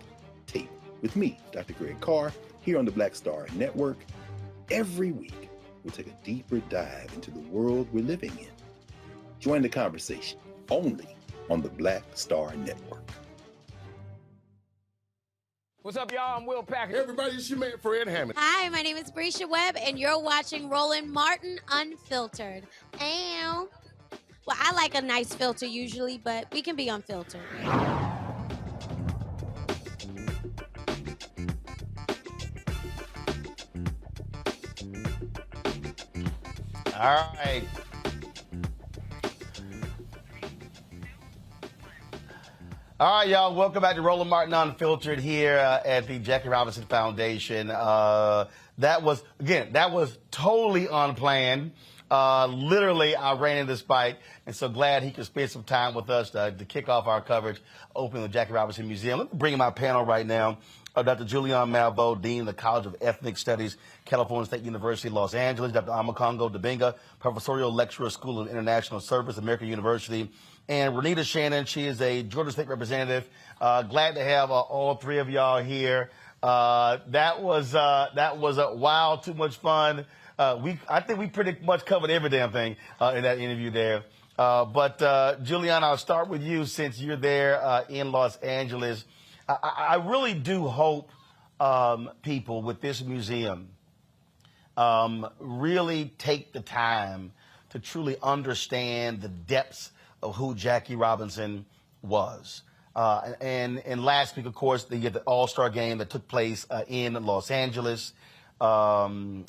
Tape with me, Dr. Greg Carr, here on the Black Star Network. Every week, we'll take a deeper dive into the world we're living in. Join the conversation only on the Black Star Network. What's up, y'all? I'm Will Packer. Everybody, it's your man, Fred Hammond. Hi, my name is Brisha Webb, and you're watching Roland Martin Unfiltered. Ow. Well, I like a nice filter usually, but we can be unfiltered. All right. All right, y'all. Welcome back to Roland Martin Unfiltered here at the Jackie Robinson Foundation. That was totally unplanned. Literally, I ran into Spike, and so glad he could spend some time with us to kick off our coverage, opening the Jackie Robinson Museum. Let me bring in my panel right now. Dr. Julian Malveaux, Dean of the College of Ethnic Studies, California State University, Los Angeles. Dr. Amakongo Dibinga, Professorial Lecturer, School of International Service, American University. And Renita Shannon, she is a Georgia State Representative. Glad to have all three of y'all here. That was wow, too much fun. I think we pretty much covered every damn thing in that interview there. But Julian, I'll start with you since you're there in Los Angeles. I really do hope people with this museum really take the time to truly understand the depths of who Jackie Robinson was. And last week, of course, the All-Star game that took place in Los Angeles. And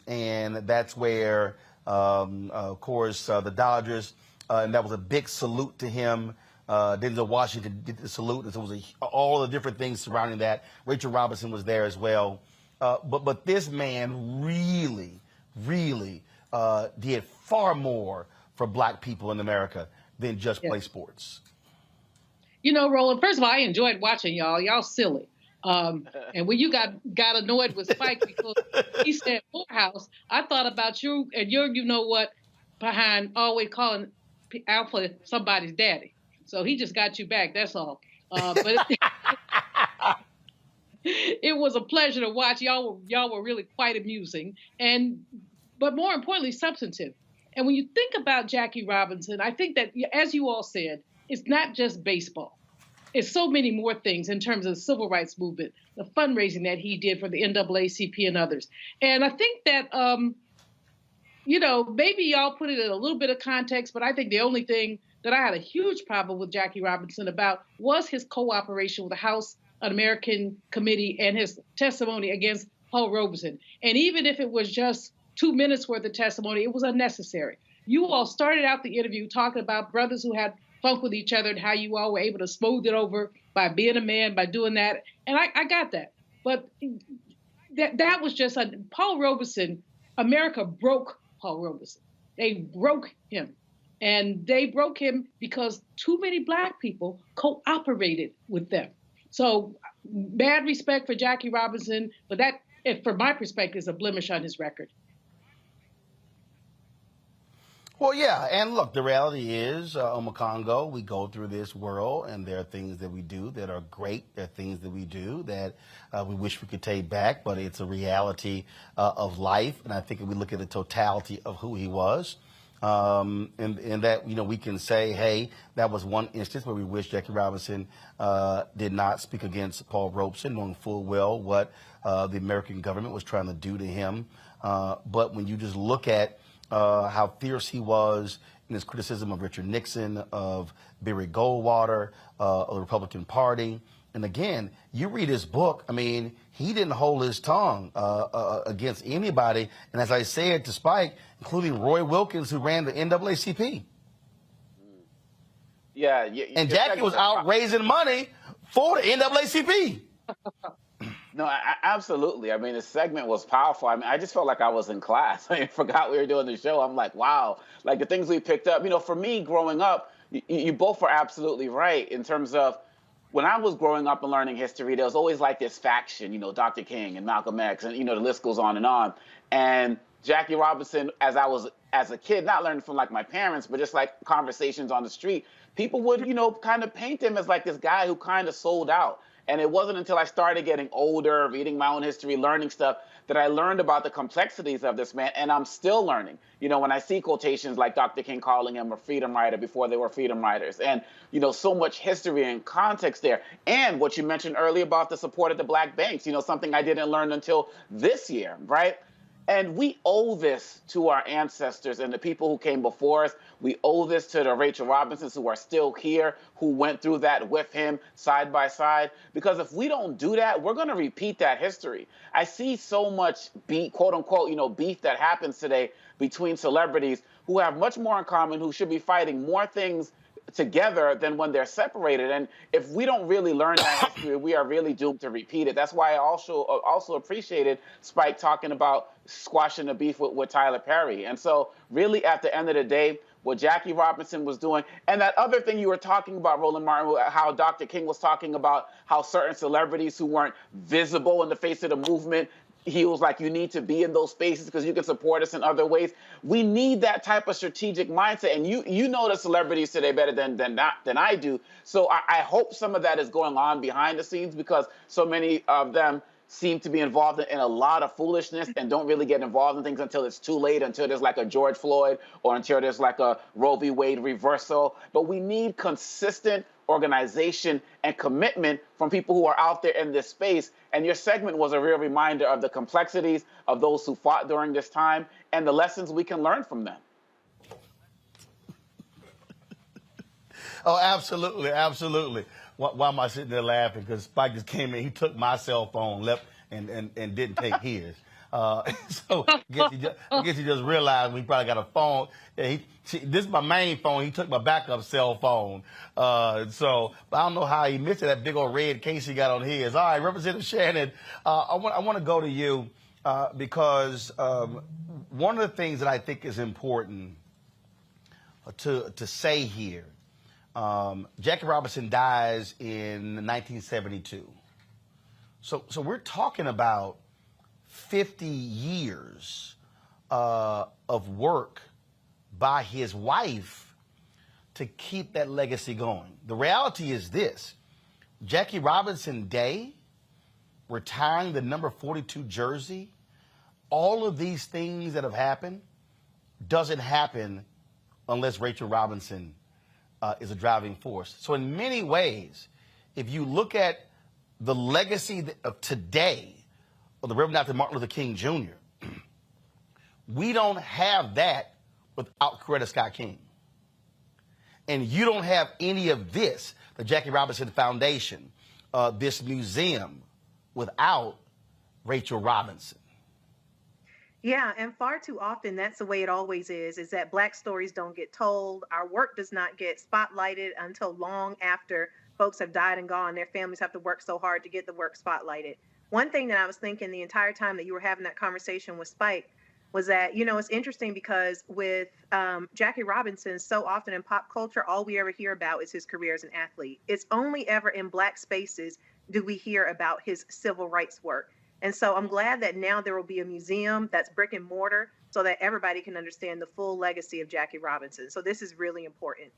that's where, of course, the Dodgers, and that was a big salute to him. Denzel Washington did the salute, and so it was all the different things surrounding that. Rachel Robinson was there as well. But this man really did far more for black people in America than just play sports. You know, Roland, first of all, I enjoyed watching y'all. Y'all silly. And when you got annoyed with Spike because he said Morehouse, I thought about you and your, you know what, behind always calling Alpha somebody's daddy. So he just got you back. That's all. But it was a pleasure to watch. Y'all were really quite amusing, but more importantly, substantive. And when you think about Jackie Robinson, I think that, as you all said, it's not just baseball. It's so many more things in terms of the civil rights movement, the fundraising that he did for the NAACP and others. And I think that, maybe y'all put it in a little bit of context, but I think the only thing that I had a huge problem with Jackie Robinson about was his cooperation with the House Un-American Committee and his testimony against Paul Robeson. And even if it was just 2 minutes worth of testimony, it was unnecessary. You all started out the interview talking about brothers who had funk with each other and how you all were able to smooth it over by being a man, by doing that. And I got that. But that was just Paul Robeson. America broke Paul Robeson. They broke him. And they broke him because too many black people cooperated with them. So bad respect for Jackie Robinson, but that, from my perspective, is a blemish on his record. Well, yeah, and look, the reality is, Omakongo, we go through this world, and there are things that we do that are great. There are things that we do that we wish we could take back, but it's a reality of life. And I think if we look at the totality of who he was, and that, we can say, hey, that was one instance where we wish Jackie Robinson did not speak against Paul Robeson, knowing full well what the American government was trying to do to him. But when you just look at how fierce he was in his criticism of Richard Nixon, of Barry Goldwater, of the Republican Party, and again, you read his book, he didn't hold his tongue against anybody. And as I said to Spike, including Roy Wilkins, who ran the NAACP. Yeah. And Jackie was out raising money for the NAACP. No, absolutely. The segment was powerful. I just felt like I was in class. I forgot we were doing the show. I'm like, wow. Like the things we picked up. For me, growing up, you both were absolutely right in terms of when I was growing up and learning history, there was always like this faction, Dr. King and Malcolm X, and, the list goes on. And Jackie Robinson, as a kid, not learning from like my parents, but just like conversations on the street, people would, kind of paint him as like this guy who kind of sold out. And it wasn't until I started getting older, reading my own history, learning stuff, that I learned about the complexities of this man. And I'm still learning. When I see quotations like Dr. King calling him a freedom rider before they were freedom riders. And, so much history and context there. And what you mentioned earlier about the support of the black banks, something I didn't learn until this year, right? And we owe this to our ancestors and the people who came before us. We owe this to the Rachel Robinsons who are still here, who went through that with him side by side. Because if we don't do that, we're going to repeat that history. I see so much quote unquote, beef that happens today between celebrities who have much more in common, who should be fighting more things together than when they're separated. And if we don't really learn that history, we are really doomed to repeat it. That's why I also appreciated Spike talking about squashing the beef with Tyler Perry. And so really at the end of the day, what Jackie Robinson was doing, and that other thing you were talking about, Roland Martin, how Dr. King was talking about how certain celebrities who weren't visible in the face of the movement, he was like, you need to be in those spaces because you can support us in other ways. We need that type of strategic mindset. And you know the celebrities today better than I do. So I hope some of that is going on behind the scenes because so many of them seem to be involved in a lot of foolishness and don't really get involved in things until it's too late, until there's like a George Floyd or until there's like a Roe v. Wade reversal. But we need consistent organization and commitment from people who are out there in this space. And your segment was a real reminder of the complexities of those who fought during this time and the lessons we can learn from them. Oh, absolutely, absolutely. Why am I sitting there laughing? Because Spike just came in, he took my cell phone, left, and didn't take his. So I guess he just realized we probably got a phone. Yeah, this is my main phone. He took my backup cell phone. But I don't know how he missed it, that big old red case he got on his. All right, Representative Shannon, I want to go to you because one of the things that I think is important to say here, Jackie Robinson dies in 1972. So we're talking about 50 years of work by his wife to keep that legacy going. The reality is this: Jackie Robinson Day, retiring the number 42 jersey, all of these things that have happened doesn't happen unless Rachel Robinson is a driving force. So in many ways, if you look at the legacy of today of the Reverend Dr. Martin Luther King Jr., we don't have that without Coretta Scott King. And you don't have any of this, the Jackie Robinson Foundation, this museum, without Rachel Robinson. Yeah, and far too often, that's the way it always is that Black stories don't get told. Our work does not get spotlighted until long after folks have died and gone. Their families have to work so hard to get the work spotlighted. One thing that I was thinking the entire time that you were having that conversation with Spike was that, it's interesting because with Jackie Robinson, so often in pop culture, all we ever hear about is his career as an athlete. It's only ever in Black spaces do we hear about his civil rights work. And so I'm glad that now there will be a museum that's brick and mortar so that everybody can understand the full legacy of Jackie Robinson. So this is really important.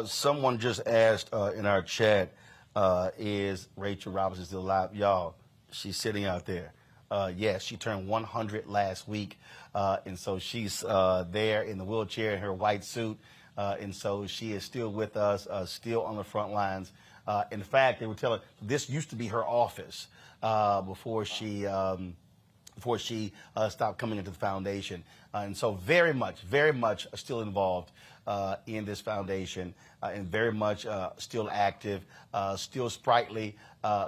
Someone just asked in our chat, is Rachel Robinson still alive? Y'all, she's sitting out there. Yes, she turned 100 last week, and so she's there in the wheelchair in her white suit, and so she is still with us, still on the front lines. In fact, they were telling this used to be her office before she stopped coming into the foundation, and so very much still involved in this foundation, and very much still active, still sprightly,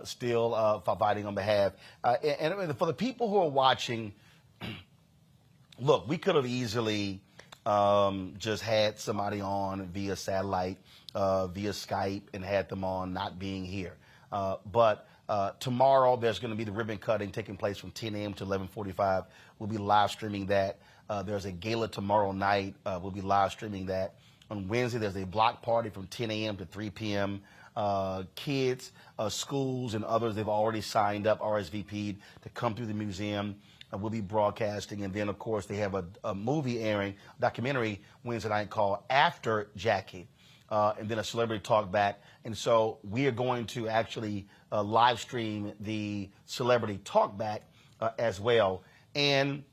still fighting on behalf. And for the people who are watching, look, we could have easily just had somebody on via satellite, via Skype, and had them on not being here. But tomorrow there's going to be the ribbon cutting taking place from 10 a.m. to 11:45. We'll be live streaming that. There's a gala tomorrow night. We'll be live streaming that. On Wednesday, there's a block party from 10 a.m. to 3 p.m. Kids, schools, and others, they've already signed up, RSVP'd, to come through the museum. We'll be broadcasting. And then, of course, they have a movie airing, documentary, Wednesday night called After Jackie, and then a celebrity talk back. And so we are going to actually live stream the celebrity talk back as well. And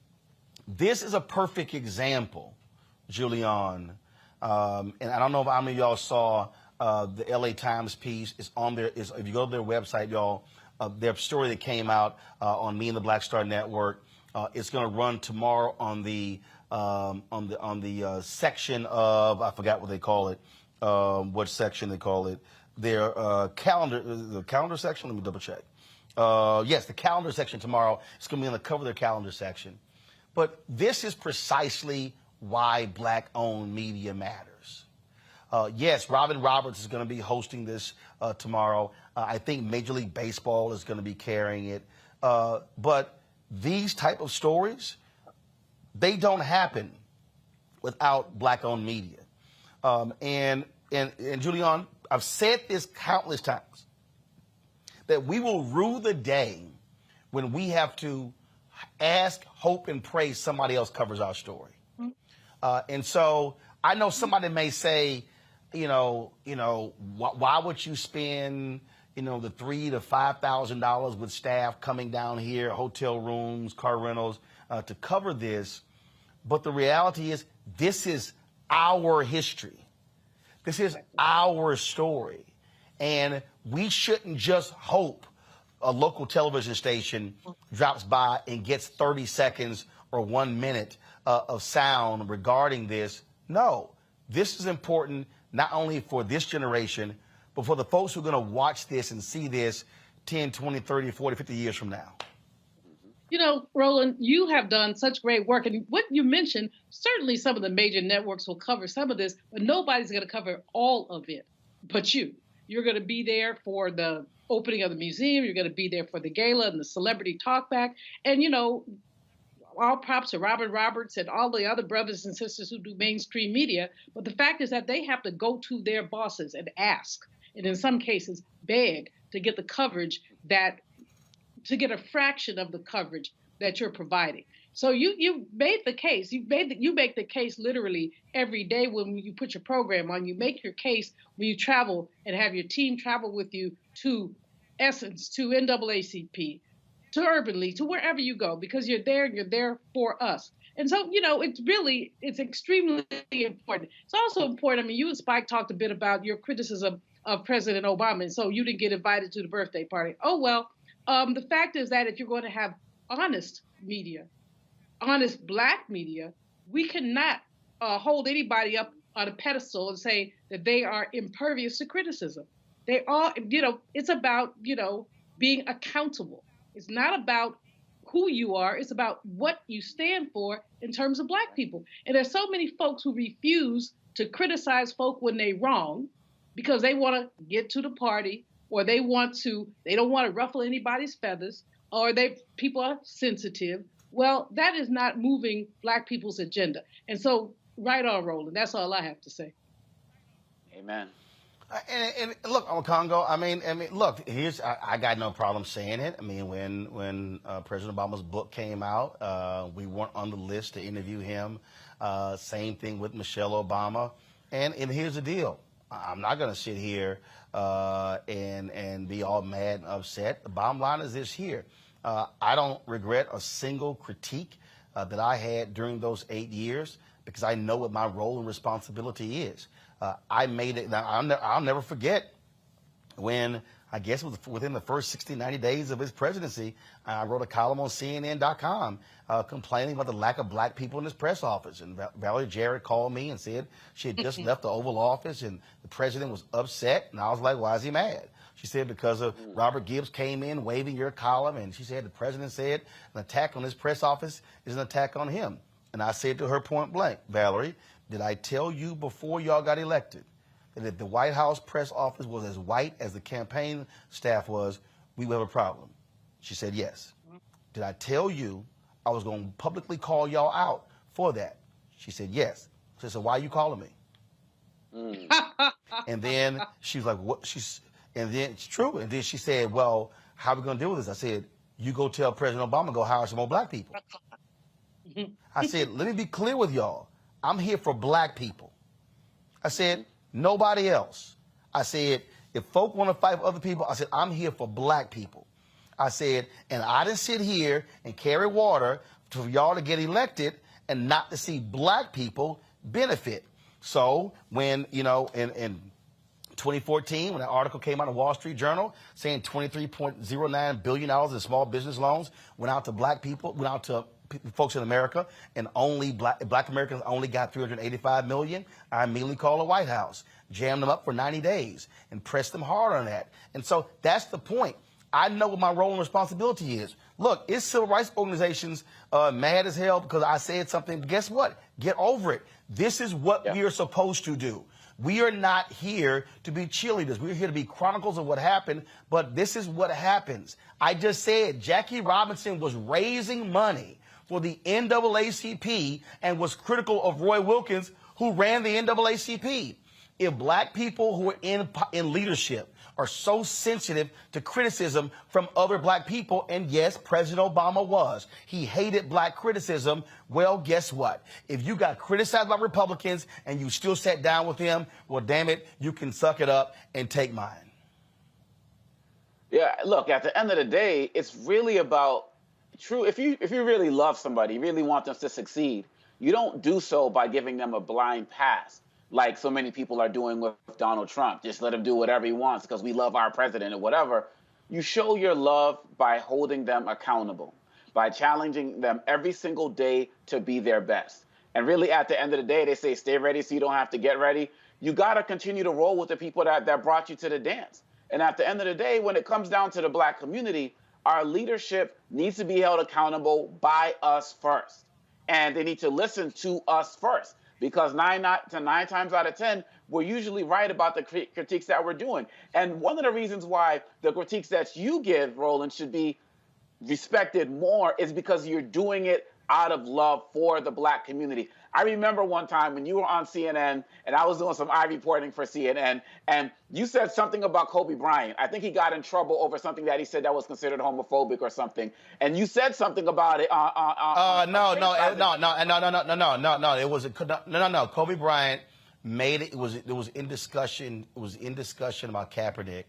this is a perfect example, Julian. And I don't know how many of y'all saw the LA Times piece. Is on there. If you go to their website, y'all, their story that came out on Me and the Black Star Network. It's going to run tomorrow on the section of, I forgot what they call it, what section they call it. Their the calendar section. Let me double check. Yes, the calendar section tomorrow. It's going to be on the cover of their calendar section. But this is precisely why black-owned media matters. Yes, Robin Roberts is going to be hosting this tomorrow. I think Major League Baseball is going to be carrying it. But these type of stories, they don't happen without black-owned media. And Julian, I've said this countless times, that we will rue the day when we have to ask, hope, and pray somebody else covers our story. And so I know somebody may say, why would you spend, the $3,000 to $5,000 with staff coming down here, hotel rooms, car rentals, to cover this? But the reality is, this is our history. This is our story. And we shouldn't just hope a local television station drops by and gets 30 seconds or 1 minute of sound regarding this. No, this is important not only for this generation, but for the folks who are going to watch this and see this 10, 20, 30, 40, 50 years from now. Roland, you have done such great work. And what you mentioned, certainly some of the major networks will cover some of this, but nobody's going to cover all of it but you. You're going to be there for the opening of the museum. You're going to be there for the gala and the celebrity talkback. And, all props to Robin Roberts and all the other brothers and sisters who do mainstream media. But the fact is that they have to go to their bosses and ask, and in some cases beg, to get the coverage to get a fraction of the coverage that you're providing. So you made the case. You make the case literally every day when you put your program on. You make your case when you travel and have your team travel with you to Essence, to NAACP, to Urban League, to wherever you go, because you're there and you're there for us. And so, it's extremely important. It's also important. I mean, you and Spike talked a bit about your criticism of President Obama, and so you didn't get invited to the birthday party. Oh, well, the fact is that if you're going to have honest media, honest black media, we cannot hold anybody up on a pedestal and say that they are impervious to criticism. They are, it's about, being accountable. It's not about who you are. It's about what you stand for in terms of black people. And there's so many folks who refuse to criticize folk when they're wrong because they want to get to the party, or they don't want to ruffle anybody's feathers, or people are sensitive. Well, that is not moving black people's agenda. And so, right on, Roland. That's all I have to say. Amen. And look, Congo, I mean, look, I got no problem saying it. I mean, when President Obama's book came out, we weren't on the list to interview him. Same thing with Michelle Obama. And here's the deal. I'm not going to sit here and be all mad and upset. The bottom line is this here. I don't regret a single critique that I had during those 8 years because I know what my role and responsibility is. I made it. Now, I'll never forget when, I guess it was within the first 60, 90 days of his presidency, I wrote a column on CNN.com complaining about the lack of black people in his press office. And Valerie Jarrett called me and said she had just left the Oval Office and the president was upset. And I was like, why is he mad? She said, because of Robert Gibbs came in waving your column. And she said, the president said an attack on his press office is an attack on him. And I said to her point blank, Valerie, did I tell you before y'all got elected that if the White House press office was as white as the campaign staff was, we would have a problem? She said, yes. Did I tell you I was going to publicly call y'all out for that? She said, yes. I said, so why are you calling me? And then she was like, what? And then it's true. And then she said, well, how are we going to deal with this? I said, you go tell President Obama, go hire some more black people. I said, let me be clear with y'all. I'm here for black people. I said, nobody else. I said, if folk want to fight for other people, I said, I'm here for black people. I said, and I didn't sit here and carry water for y'all to get elected and not to see black people benefit. So when, in 2014, when that article came out of Wall Street Journal saying $23.09 billion in small business loans went out to black people, went out to folks in America, and only black Americans only got $385 million, I immediately called the White House, jammed them up for 90 days, and pressed them hard on that. And so that's the point. I know what my role and responsibility is. Look, it's civil rights organizations mad as hell because I said something. But guess what? Get over it. This is what we are supposed to do. We are not here to be cheerleaders. We're here to be chronicles of what happened, but this is what happens. I just said Jackie Robinson was raising money for the NAACP and was critical of Roy Wilkins, who ran the NAACP. If black people who are in leadership are so sensitive to criticism from other black people, and yes, President Obama was. He hated black criticism. Well, guess what? If you got criticized by Republicans and you still sat down with him, well, damn it, you can suck it up and take mine. Yeah, look, at the end of the day, it's really about if you really love somebody, really want them to succeed, you don't do so by giving them a blind pass, like so many people are doing with Donald Trump. Just let him do whatever he wants because we love our president or whatever. You show your love by holding them accountable, by challenging them every single day to be their best. And really, at the end of the day, they say, stay ready so you don't have to get ready. You got to continue to roll with the people that brought you to the dance. And at the end of the day, when it comes down to the black community, our leadership needs to be held accountable by us first. And they need to listen to us first. Because nine times out of 10, we're usually right about the critiques that we're doing. And one of the reasons why the critiques that you give, Roland, should be respected more is because you're doing it out of love for the black community. I remember one time when you were on CNN and I was doing some eye reporting for CNN, and you said something about Kobe Bryant. I think he got in trouble over something that he said that was considered homophobic or something. And you said something about it. No. It was no. Kobe Bryant made it. It was in discussion. It was in discussion about Kaepernick.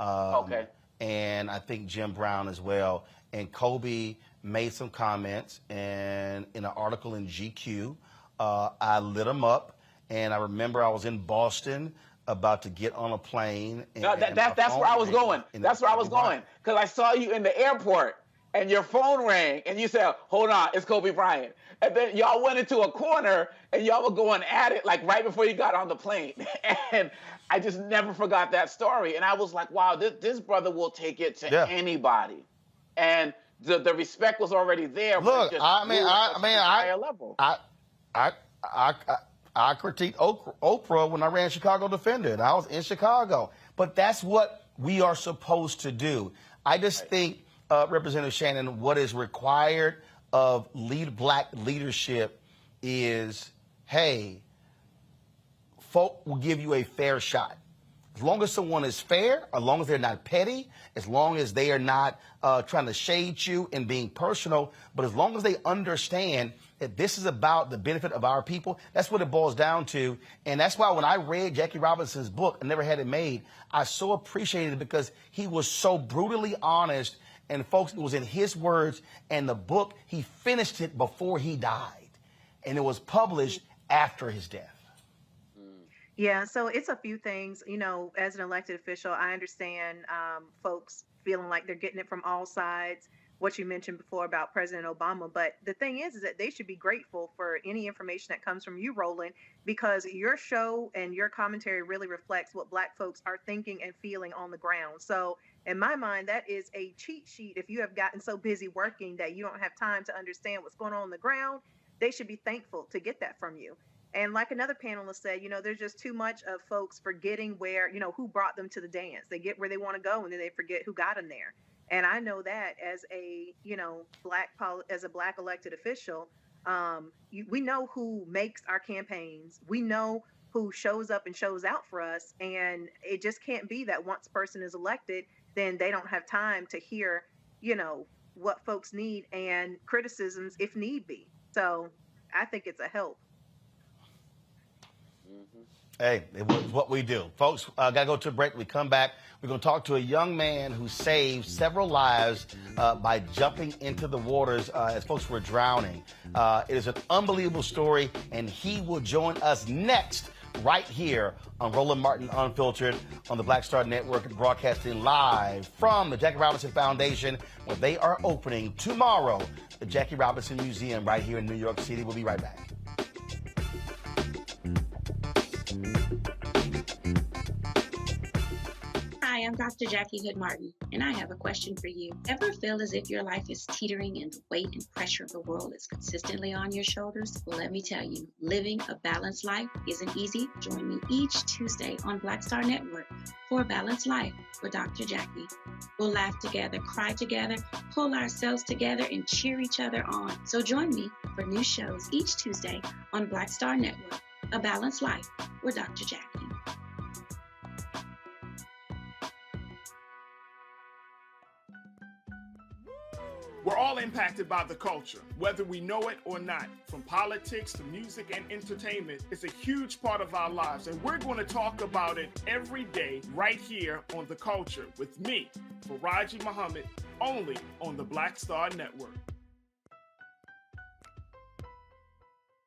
Okay. And I think Jim Brown as well. And Kobe made some comments, and in an article in GQ, I lit him up. And I remember I was in Boston about to get on a plane. And, that's where I was going. That's where I was going. Because I saw you in the airport and your phone rang and you said, hold on, it's Kobe Bryant. And then y'all went into a corner and y'all were going at it like right before you got on the plane. And I just never forgot that story. And I was like, wow, this brother will take it to anybody. And the respect was already there. Look, I critiqued Oprah when I ran Chicago Defender, and I was in Chicago. But that's what we are supposed to do. I just think, Representative Shannon, what is required of black leadership is, hey, folk will give you a fair shot. As long as someone is fair, as long as they're not petty, as long as they are not trying to shade you and being personal, but as long as they understand that this is about the benefit of our people, that's what it boils down to. And that's why when I read Jackie Robinson's book, I Never Had It Made, I so appreciated it because he was so brutally honest And folks, it was in his words, and the book, he finished it before he died. And it was published after his death. Yeah, so it's a few things. As an elected official, I understand folks feeling like they're getting it from all sides, what you mentioned before about President Obama. But the thing is that they should be grateful for any information that comes from you, Roland, because your show and your commentary really reflects what Black folks are thinking and feeling on the ground. So in my mind, that is a cheat sheet. If you have gotten so busy working that you don't have time to understand what's going on the ground, they should be thankful to get that from you. And like another panelist said, there's just too much of folks forgetting where, who brought them to the dance. They get where they want to go and then they forget who got them there. And I know that as a, as a Black elected official, we know who makes our campaigns. We know who shows up and shows out for us. And it just can't be that once a person is elected, then they don't have time to hear, what folks need and criticisms if need be. So I think it's a help. Hey, it was what we do. Folks, got to go to a break. We come back. We're going to talk to a young man who saved several lives by jumping into the waters as folks were drowning. It is an unbelievable story, and he will join us next right here on Roland Martin Unfiltered on the Black Star Network, broadcasting live from the Jackie Robinson Foundation, where they are opening tomorrow the Jackie Robinson Museum right here in New York City. We'll be right back. Hi, I'm Dr. Jackie Hood Martin, and I have a question for you. Ever feel as if your life is teetering and the weight and pressure of the world is consistently on your shoulders? Well, let me tell you, living a balanced life isn't easy. Join me each Tuesday on Black Star Network for a Balanced Life with Dr. Jackie. We'll laugh together, cry together, pull ourselves together, and cheer each other on. So join me for new shows each Tuesday on Black Star Network, A Balanced Life with Dr. Jackie. We're all impacted by the culture, whether we know it or not. From politics to music and entertainment, it's a huge part of our lives, and we're going to talk about it every day right here on The Culture with me, Faraji Muhammad, only on the Black Star Network.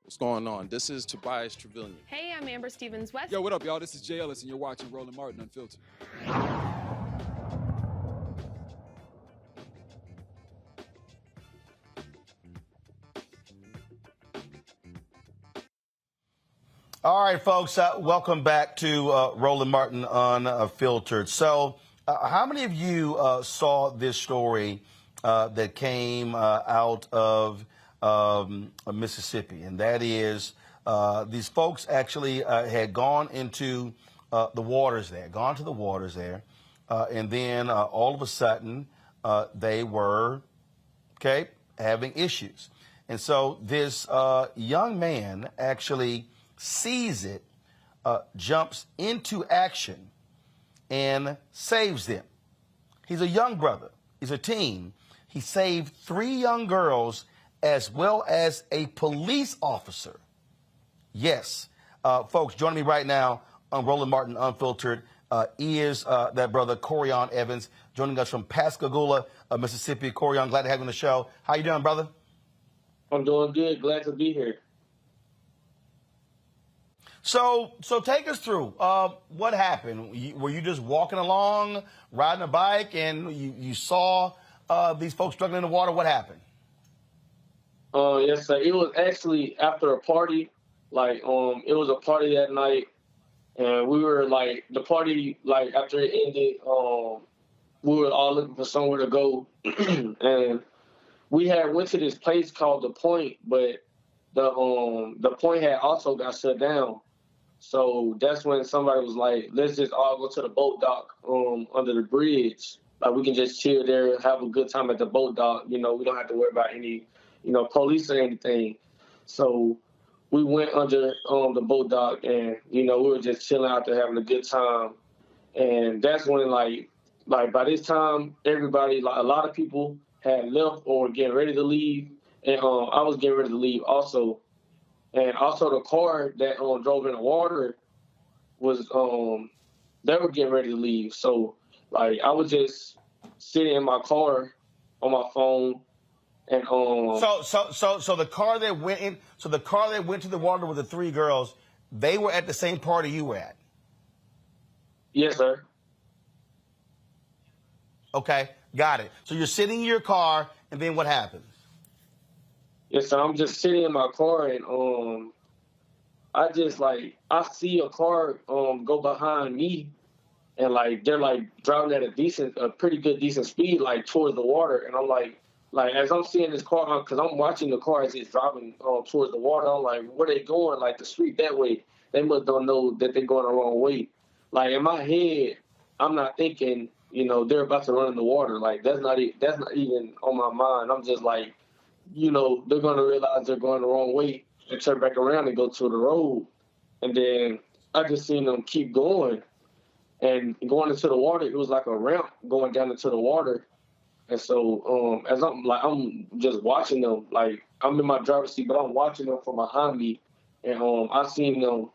What's going on? This is Tobias Trevelyan. Hey, I'm Amber Stevens-West. Yo, what up, y'all? This is Jay Ellis, and you're watching Roland Martin Unfiltered. All right, folks, welcome back to Roland Martin Unfiltered. So how many of you saw this story that came out of Mississippi? And that is these folks actually had gone into the waters there, and then all of a sudden they were, having issues. And so this young man actually sees it, jumps into action, and saves them. He's a young brother. He's a teen. He saved 3 young girls as well as a police officer. Yes, folks, joining me right now on Roland Martin Unfiltered is that brother Corian Evans, joining us from Pascagoula, Mississippi. Corian, glad to have you on the show. How you doing, brother? I'm doing good. Glad to be here. So take us through what happened. Were you just walking along, riding a bike, and you saw these folks struggling in the water? What happened? Yes, sir. It was actually after a party. It was a party that night, and we were the party after it ended. We were all looking for somewhere to go, and we had went to this place called The Point, but the Point had also got shut down. So that's when somebody was like, let's just all go to the boat dock under the bridge. We can just chill there, have a good time at the boat dock. We don't have to worry about any, police or anything. So we went under the boat dock, and, we were just chilling out there having a good time. And that's when, by this time, everybody, a lot of people had left or were getting ready to leave. And I was getting ready to leave also. And also the car that drove in the water was, they were getting ready to leave. So, I was just sitting in my car, on my phone. And So the car that went in, so the car that went to the water with the three girls, they were at the same party you were at. Yes, sir. Okay, got it. So you're sitting in your car, and then what happens? Yes, sir. I'm just sitting in my car, and I just like I see a car go behind me, and like they're like driving at a pretty good decent speed, like towards the water, and I'm like as I'm seeing this car, because I'm watching the car as it's driving towards the water, I'm like, where they going? Like the street that way. They must don't know that they're going the wrong way. Like in my head, I'm not thinking, they're about to run in the water. Like that's not even on my mind. I'm just like, they're gonna realize they're going the wrong way and turn back around and go to the road. And then I just seen them keep going and going into the water. It was like a ramp going down into the water. And so as I'm just watching them, like I'm in my driver's seat, but I'm watching them from behind me, and I seen them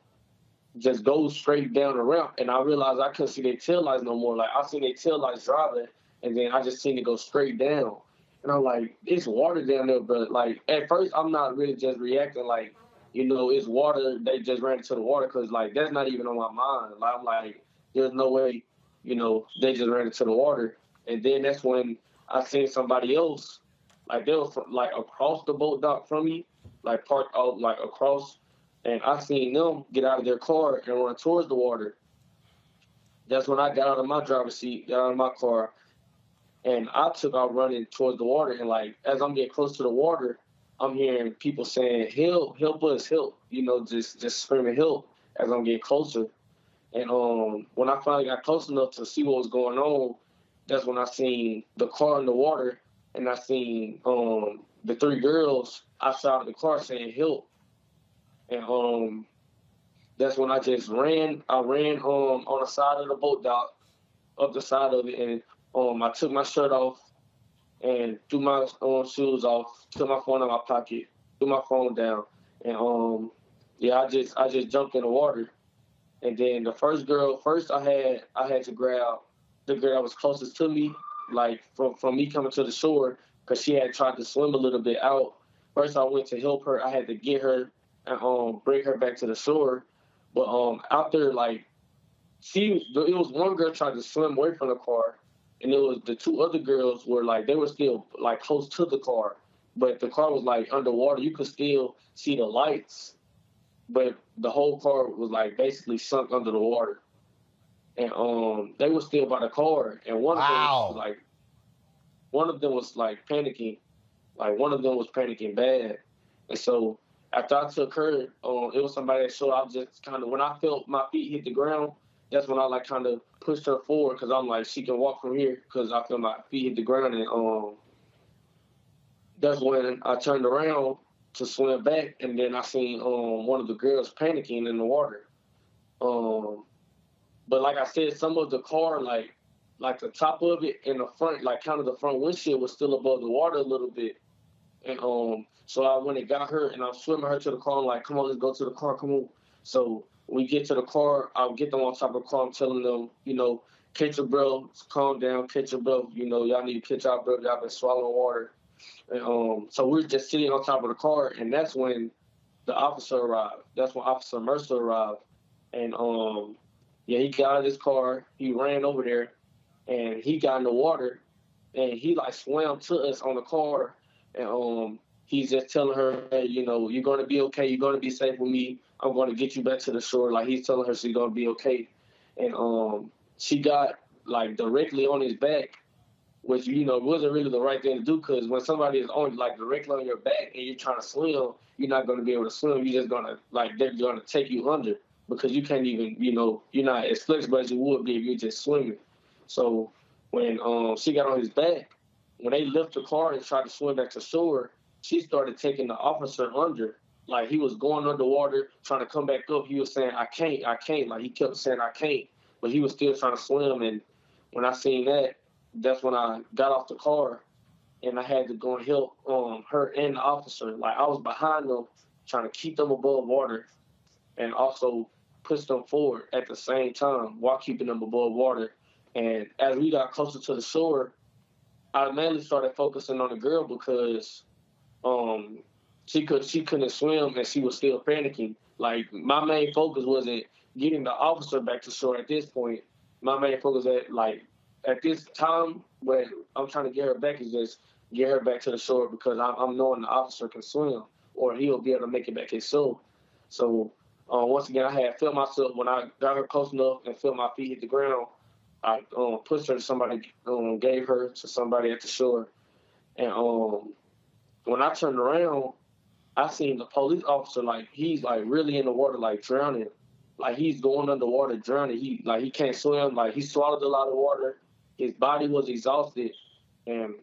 just go straight down the ramp, and I realized I couldn't see their taillights no more. Like I seen their taillights driving, and then I just seen it go straight down. And I'm like, it's water down there, but like at first I'm not really just reacting like, it's water. They just ran into the water, because like that's not even on my mind. Like I'm like, there's no way, they just ran into the water. And then that's when I seen somebody else, like they were like across the boat dock from me, like parked out like across, and I seen them get out of their car and run towards the water. That's when I got out of my driver's seat, got out of my car, and I took out running towards the water. And like as I'm getting close to the water, I'm hearing people saying, "Help! Help us! Help!" Just screaming help as I'm getting closer. And when I finally got close enough to see what was going on, that's when I seen the car in the water, and I seen the three girls outside of the car saying help. And that's when I just ran. I ran on the side of the boat dock, up the side of it, and I took my shirt off and threw my shoes off, took my phone out of my pocket, threw my phone down, and I just jumped in the water. And then the first I had to grab the girl that was closest to me, like from me coming to the shore, because she had tried to swim a little bit out. First I went to help her. I had to get her and bring her back to the shore. But after like it was one girl tried to swim away from the car, and it was the two other girls were like they were still like close to the car, but the car was like underwater. You could still see the lights, but the whole car was like basically sunk under the water. And they were still by the car, and one of them was like panicking, like one of them was panicking bad. And so after I took her, it was somebody that showed. I just kind of, when I felt my feet hit the ground, that's when I like kind of pushed her forward, because I'm like, she can walk from here, because I feel my feet hit the ground. And that's when I turned around to swim back, and then I seen one of the girls panicking in the water. But like I said, some of the car, like the top of it and the front, like kind of the front windshield was still above the water a little bit. And so I went and got her, and I'm swimming her to the car. I'm like, come on, let's go to the car, come on. So we get to the car, I'll get them on top of the car. I'm telling them, catch your breath, calm down, catch your breath. Y'all need to catch our breath. Y'all been swallowing water. And so we're just sitting on top of the car, and that's when the officer arrived. That's when Officer Mercer arrived. And he got out of his car, he ran over there, and he got in the water, and he like swam to us on the car, and he's just telling her, hey, you're gonna be okay, you're gonna be safe with me. I'm gonna get you back to the shore. Like he's telling her she's gonna be okay. And she got like directly on his back, which wasn't really the right thing to do, because when somebody is on like directly on your back and you're trying to swim, you're not gonna be able to swim. You're just gonna they're gonna take you under, because you can't even you're not as flexible as you would be if you're just swimming. So when she got on his back, when they left the car and tried to swim back to shore, she started taking the officer under. Like he was going underwater, trying to come back up. He was saying, I can't. Like he kept saying, I can't. But he was still trying to swim. And when I seen that, that's when I got off the car, and I had to go and help her and the officer. Like I was behind them, trying to keep them above water, and also push them forward at the same time while keeping them above water. And as we got closer to the shore, I mainly started focusing on the girl because she couldn't swim and she was still panicking. Like my main focus wasn't getting the officer back to shore at this point. My main focus at this time when I'm trying to get her back is just get her back to the shore because I'm knowing the officer can swim or he'll be able to make it back himself. So once again, I had felt myself when I got her close enough and felt my feet hit the ground. I pushed her to somebody, gave her to somebody at the shore, and when I turned around, I seen the police officer he's really in the water drowning, he's going underwater drowning. He can't swim. He swallowed a lot of water. His body was exhausted, and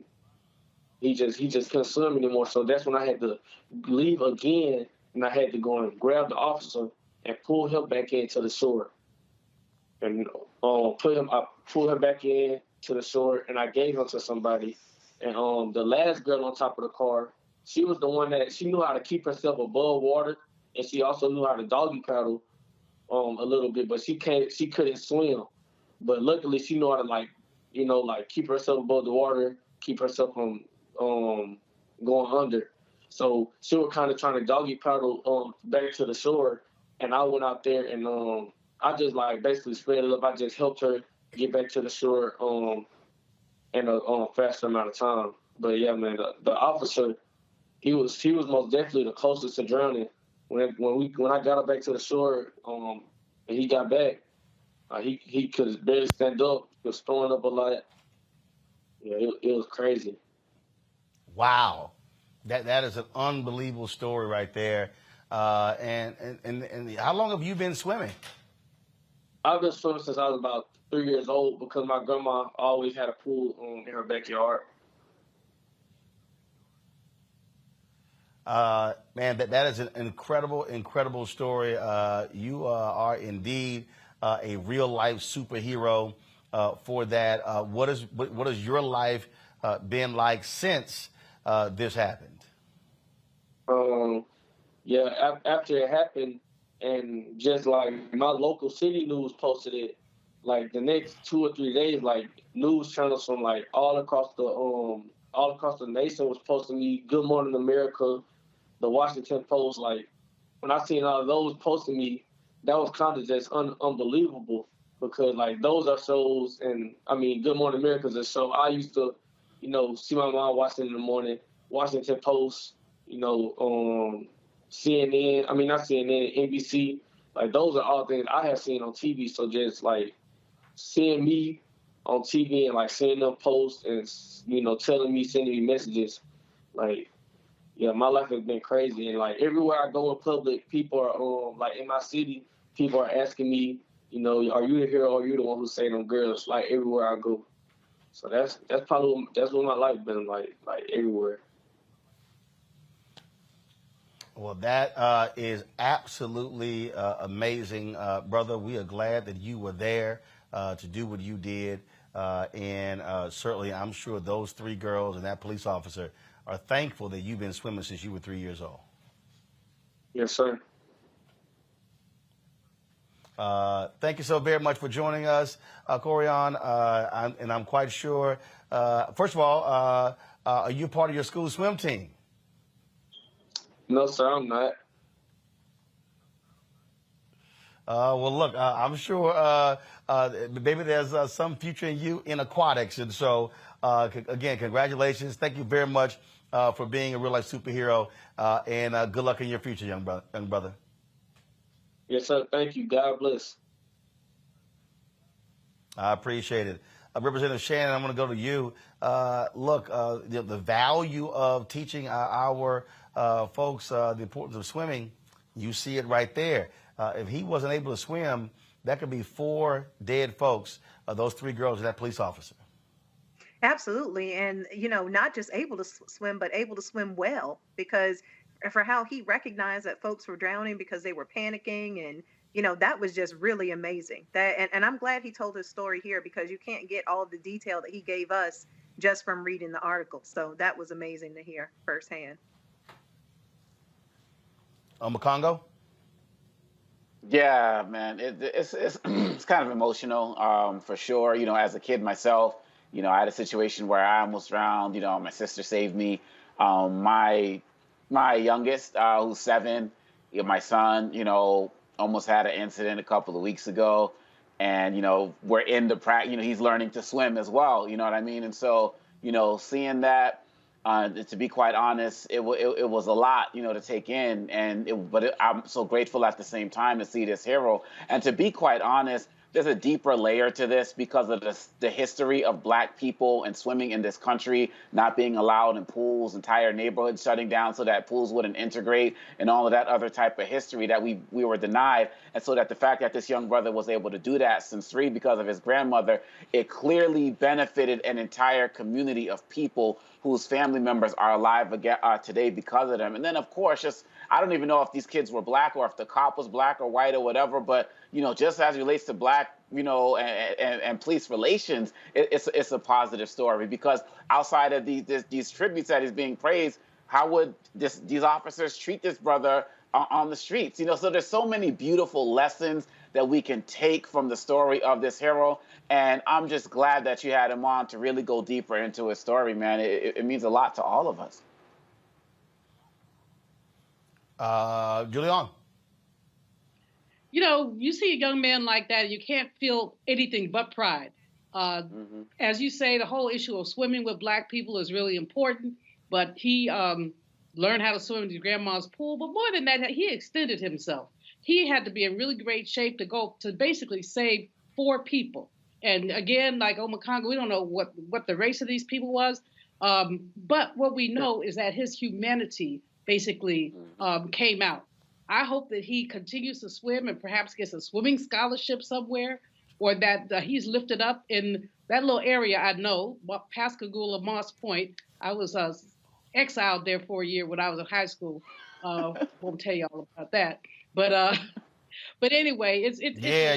he just couldn't swim anymore. So that's when I had to leave again, and I had to go and grab the officer and pull him back into the shore. And I pulled him back in to the shore, and I gave him to somebody. And the last girl on top of the car, she was the one that she knew how to keep herself above water, and she also knew how to doggy paddle a little bit, but she couldn't swim. But luckily, she knew how to keep herself above the water, keep herself from going under. So she was kind of trying to doggy paddle back to the shore, and I went out there and I just basically sped it up. I just helped her get back to the shore in a faster amount of time. But yeah, man, the officer, he was most definitely the closest to drowning. When I got her back to the shore, and he got back, he could barely stand up. He was throwing up a lot. Yeah, it was crazy. Wow, that is an unbelievable story right there. And how long have you been swimming? I've been swimming since I was about 3 years old because my grandma always had a pool in her backyard. Man, that is an incredible story. You are indeed a real life superhero for that. What has your life been like since this happened? Yeah, after it happened, and just my local city news posted it, the next 2 or 3 days, news channels from all across the nation was posting me. Good Morning America, the Washington Post. When I seen all of those posting me, that was kind of just unbelievable because those are shows, and I mean Good Morning America is a show I used to, see my mom watching in the morning. Washington Post, CNN, not CNN, NBC, those are all things I have seen on TV. So just seeing me on TV and seeing them post and telling me, sending me messages, yeah, my life has been crazy. And everywhere I go in public, people are in my city, people are asking me, are you the hero? Are you the one who saved them girls? Everywhere I go. So that's what my life been like everywhere. Well, that is absolutely amazing, brother. We are glad that you were there to do what you did. And certainly, I'm sure those 3 girls and that police officer are thankful that you've been swimming since you were 3 years old. Yes, sir. Thank you so very much for joining us, Corian. I'm quite sure, first of all, are you part of your school swim team? No, sir, I'm not. Well, look, I'm sure maybe there's some future in you in aquatics. And so, again, congratulations. Thank you very much for being a real-life superhero, and good luck in your future, young brother. Yes, sir. Thank you. God bless. I appreciate it. Representative Shannon, I'm going to go to you. Look, the value of teaching our folks the importance of swimming, you see it right there. If he wasn't able to swim, that could be 4 dead folks, those 3 girls and that police officer. Absolutely. And, not just able to swim, but able to swim well, because for how he recognized that folks were drowning because they were panicking. And, that was just really amazing. And I'm glad he told his story here because you can't get all of the detail that he gave us just from reading the article. So that was amazing to hear firsthand. Makongo? Yeah, man, it's it's kind of emotional, for sure. As a kid myself, You know, I had a situation where I almost drowned. You know, my sister saved me. My youngest, who's 7, you know, my son, you know, almost had an incident a couple of weeks ago. And, you know, we're in the practice, you know, he's learning to swim as well, you know what I mean? And so, you know, seeing that, to be quite honest, it was a lot, you know, to take in. I'm so grateful at the same time to see this hero. And to be quite honest, there's a deeper layer to this because of the history of Black people and swimming in this country not being allowed in pools, entire neighborhoods shutting down so that pools wouldn't integrate, and all of that other type of history that we were denied. And so that the fact that this young brother was able to do that since 3 because of his grandmother, it clearly benefited an entire community of people whose family members are alive again, today because of them. And then, of course, just I don't even know if these kids were Black or if the cop was Black or white or whatever, but, you know, just as it relates to Black, you know, and police relations, it's a positive story, because outside of these tributes that is being praised, how would these officers treat this brother on the streets? You know, so there's so many beautiful lessons that we can take from the story of this hero. And I'm just glad that you had him on to really go deeper into his story, man. It means a lot to all of us. Julian. You know, you see a young man like that, you can't feel anything but pride. As you say, the whole issue of swimming with Black people is really important, but he learned how to swim in his grandma's pool. But more than that, he extended himself. He had to be in really great shape to basically save 4 people. And again, like Omakonga, we don't know what the race of these people was, but what we know is that his humanity basically came out. I hope that he continues to swim and perhaps gets a swimming scholarship somewhere, or that he's lifted up in that little area I know, Pascagoula, Moss Point. I was exiled there for a year when I was in high school. Won't tell you all about that. But anyway, it's yeah.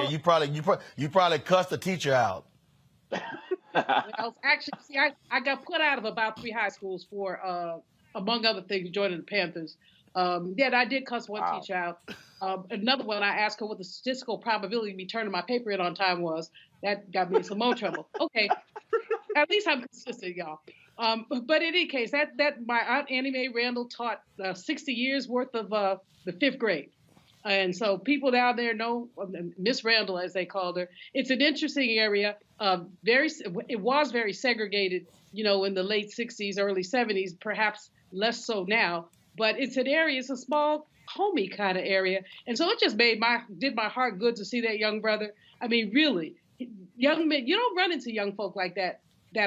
You probably cussed the teacher out. Well, actually, see, I got put out of about 3 high schools for, among other things, joining the Panthers. I did cuss one teacher out. Another one, I asked her what the statistical probability of me turning my paper in on time was. That got me in some more trouble. Okay, at least I'm consistent, y'all. But in any case, that my aunt Annie Mae Randall taught 60 years worth of the 5th grade. And so people down there know Miss Randall, as they called her. It's an interesting area. It was very segregated, you know, in the late 60s, early 70s, perhaps less so now. But it's an area, it's a small, homey kind of area. And so it just did my heart good to see that young brother. I mean, really, young men, you don't run into young folk like that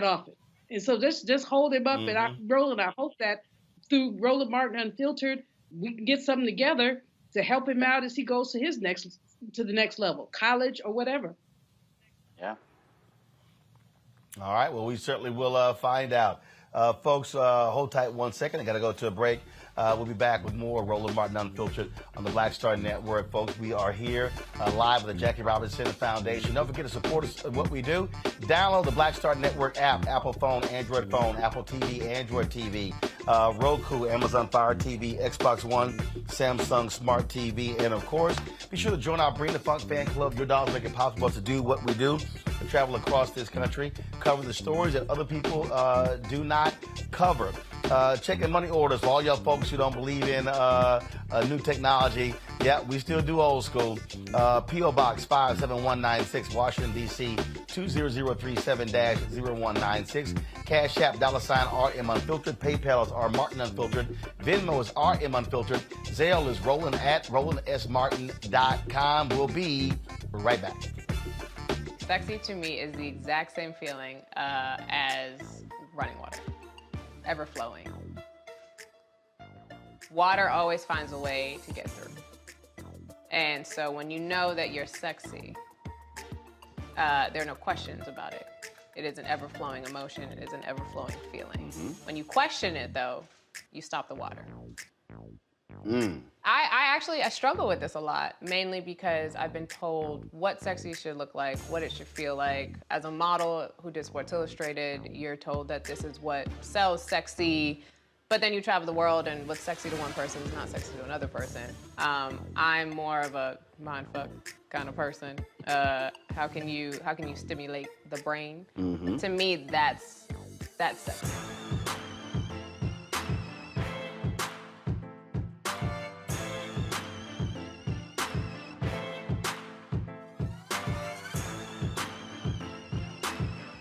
often. And so just hold him up. And Roland, I hope that through Roland Martin Unfiltered, we can get something together to help him out as he goes to the next level, college or whatever. Yeah. All right. Well, we certainly will find out. Folks, hold tight 1 second. I got to go to a break. We'll be back with more Roland Martin Unfiltered on the Black Star Network. Folks, we are here live with the Jackie Robinson Foundation. Don't forget to support us in what we do. Download the Black Star Network app, Apple phone, Android phone, Apple TV, Android TV, Roku, Amazon Fire TV, Xbox One, Samsung Smart TV, and of course, be sure to join our Bring the Funk fan club. Your dollars make it possible to do what we do, to travel across this country, cover the stories that other people do not cover. Checking money orders for all y'all folks who don't believe in new technology. Yeah, we still do old school. P.O. Box 57196, Washington, D.C. 20037-0196. Cash App, $RM Unfiltered. PayPal is R Martin Unfiltered. Venmo is RM Unfiltered. Zelle is Roland at RolandSMartin.com. We'll be right back. Sexy to me is the exact same feeling as running water. Ever flowing. Water always finds a way to get through. And so when you know that you're sexy, there are no questions about it. It is an ever-flowing emotion. It is an ever-flowing feeling. When you question it, though, you stop the water. I struggle with this a lot, mainly because I've been told what sexy should look like, what it should feel like. As a model who did Sports Illustrated, you're told that this is what sells sexy, But then you travel the world, and what's sexy to one person is not sexy to another person. I'm more of a mindfuck kind of person. How can you stimulate the brain? Mm-hmm. To me, that's sexy.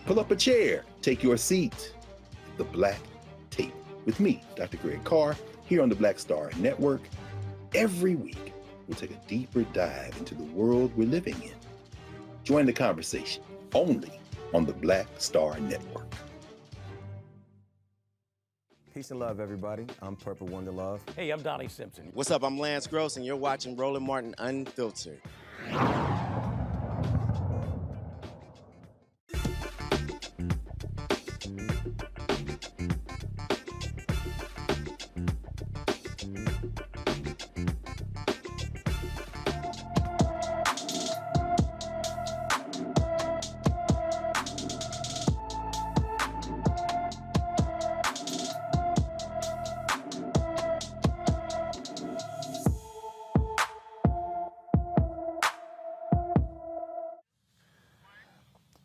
Pull up a chair, take your seat. The Black Tape with me, Dr. Greg Carr, here on the Black Star Network. Every week, we'll take a deeper dive into the world we're living in. Join the conversation only on the Black Star Network. Peace and love, everybody. I'm Purple Wonder Love. Hey, I'm Donnie Simpson. What's up? I'm Lance Gross, and you're watching Roland Martin Unfiltered.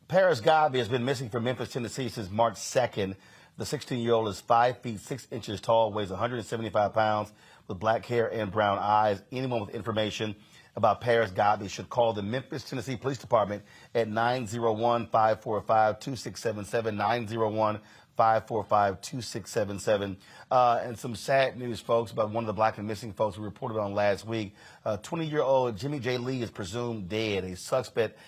Paris Godby has been missing from Memphis, Tennessee since March 2nd. The 16-year-old is 5 feet 6 inches tall, weighs 175 pounds, with black hair and brown eyes. Anyone with information about Paris Godby should call the Memphis, Tennessee Police Department at 901-545-2677, 901-545-2677. And some sad news, folks, about one of the black and missing folks we reported on last week. 20-year-old Jimmy J. Lee is presumed dead. A suspect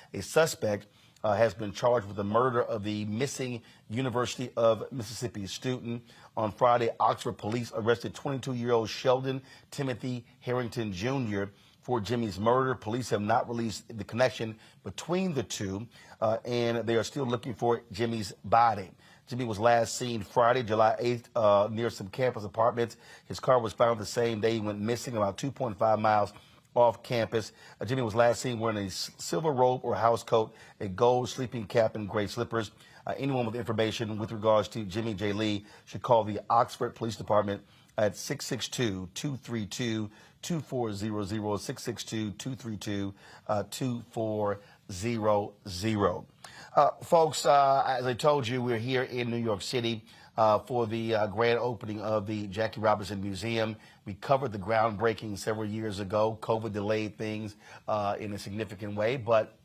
has been charged with the murder of the missing University of Mississippi student. On Friday, Oxford police arrested 22-year-old Sheldon Timothy Harrington Jr. for Jimmy's murder. Police have not released the connection between the two, and they are still looking for Jimmy's body. Jimmy was last seen Friday, July 8th, near some campus apartments. His car was found the same day he went missing, about 2.5 miles off campus. Jimmy was last seen wearing a silver robe or house coat, a gold sleeping cap, and gray slippers. Anyone with information with regards to Jimmy J. Lee should call the Oxford Police Department at 662-232-2400, 662-232-2400. Folks, as I told you, we're here in New York City for the grand opening of the Jackie Robinson Museum. We covered the groundbreaking several years ago. COVID delayed things in a significant way, but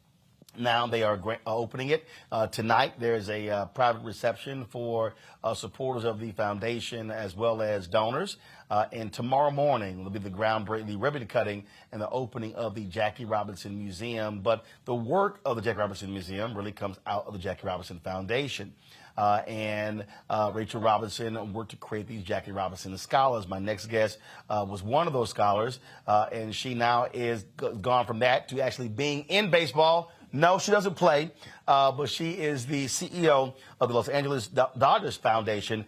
now they are opening it. Tonight, there's a private reception for supporters of the foundation as well as donors. And tomorrow morning will be the ribbon cutting and the opening of the Jackie Robinson Museum. But the work of the Jackie Robinson Museum really comes out of the Jackie Robinson Foundation. And Rachel Robinson worked to create these Jackie Robinson Scholars. My next guest was one of those scholars, and she now is gone from that to actually being in baseball. No, she doesn't play, but she is the CEO of the Los Angeles Dodgers Foundation,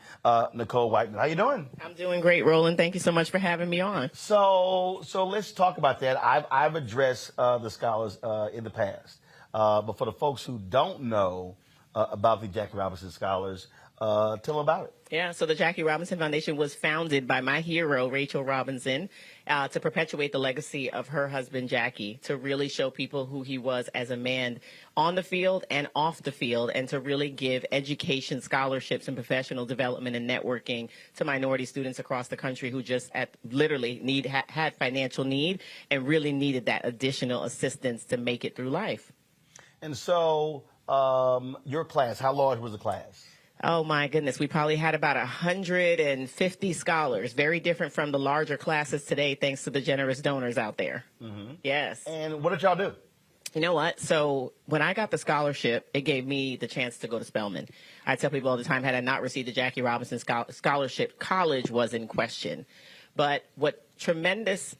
Nicole Whiteman. How you doing? I'm doing great, Roland. Thank you so much for having me on. So let's talk about that. I've addressed the scholars in the past, but for the folks who don't know about the Jackie Robinson Scholars, tell them about it. Yeah, so the Jackie Robinson Foundation was founded by my hero, Rachel Robinson, to perpetuate the legacy of her husband, Jackie, to really show people who he was as a man on the field and off the field, and to really give education, scholarships, and professional development and networking to minority students across the country who just literally had financial need and really needed that additional assistance to make it through life. And so your class, how large was the class? Oh, my goodness. We probably had about 150 scholars, very different from the larger classes today, thanks to the generous donors out there. Mm-hmm. Yes. And what did y'all do? You know what? So when I got the scholarship, it gave me the chance to go to Spelman. I tell people all the time, had I not received the Jackie Robinson scholarship, college was in question. But what tremendous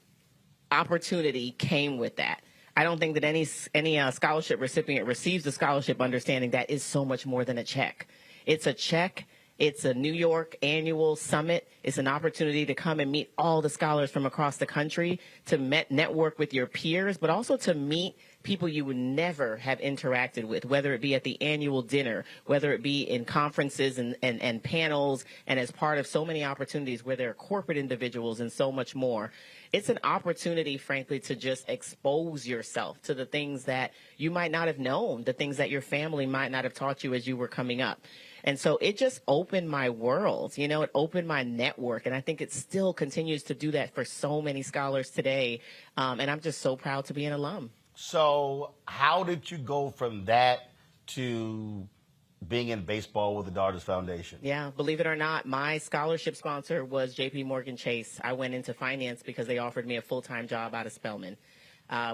opportunity came with that. I don't think that any scholarship recipient receives the scholarship understanding that is so much more than a check. It's a check. It's a New York annual summit. It's an opportunity to come and meet all the scholars from across the country, to network with your peers, but also to meet people you would never have interacted with, whether it be at the annual dinner, whether it be in conferences and panels, and as part of so many opportunities where there are corporate individuals and so much more. It's an opportunity, frankly, to just expose yourself to the things that you might not have known, the things that your family might not have taught you as you were coming up. And so it just opened my world, you know, it opened my network. And I think it still continues to do that for so many scholars today. And I'm just so proud to be an alum. So how did you go from that to being in baseball with the Dodgers Foundation? Yeah, believe it or not, my scholarship sponsor was JP Morgan Chase. I went into finance because they offered me a full-time job out of Spelman.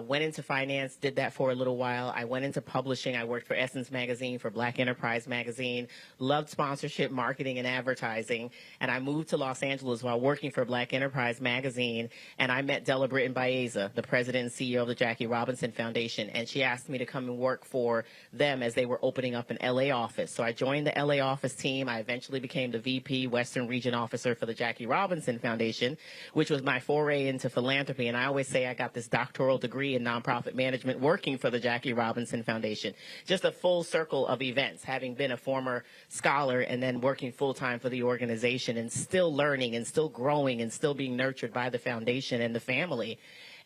Went into finance, did that for a little while. I went into publishing. I worked for Essence Magazine, for Black Enterprise Magazine, loved sponsorship, marketing, and advertising. And I moved to Los Angeles while working for Black Enterprise Magazine. And I met Della Britton Baeza, the president and CEO of the Jackie Robinson Foundation. And she asked me to come and work for them as they were opening up an LA office. So I joined the LA office team. I eventually became the VP Western Region Officer for the Jackie Robinson Foundation, which was my foray into philanthropy. And I always say I got this doctoral degree in nonprofit management working for the Jackie Robinson Foundation. Just a full circle of events, having been a former scholar and then working full-time for the organization and still learning and still growing and still being nurtured by the foundation and the family.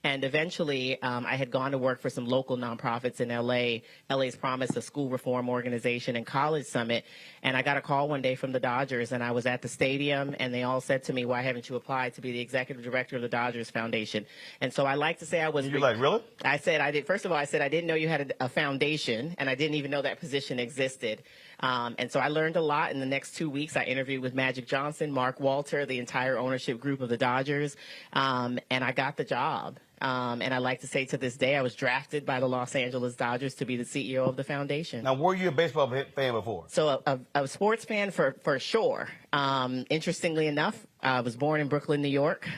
And eventually, I had gone to work for some local nonprofits in LA, LA's Promise, a school reform organization, and College Summit. And I got a call one day from the Dodgers, and I was at the stadium, and they all said to me, "Why haven't you applied to be the executive director of the Dodgers Foundation?" And so I like to say I was. You're like, really? I said, I did. First of all, I said I didn't know you had a foundation, and I didn't even know that position existed. And so I learned a lot. In the next 2 weeks, I interviewed with Magic Johnson, Mark Walter, the entire ownership group of the Dodgers, and I got the job. And I like to say to this day, I was drafted by the Los Angeles Dodgers to be the CEO of the foundation. Now, were you a baseball fan before? So a sports fan for sure. Interestingly enough, I was born in Brooklyn, New York,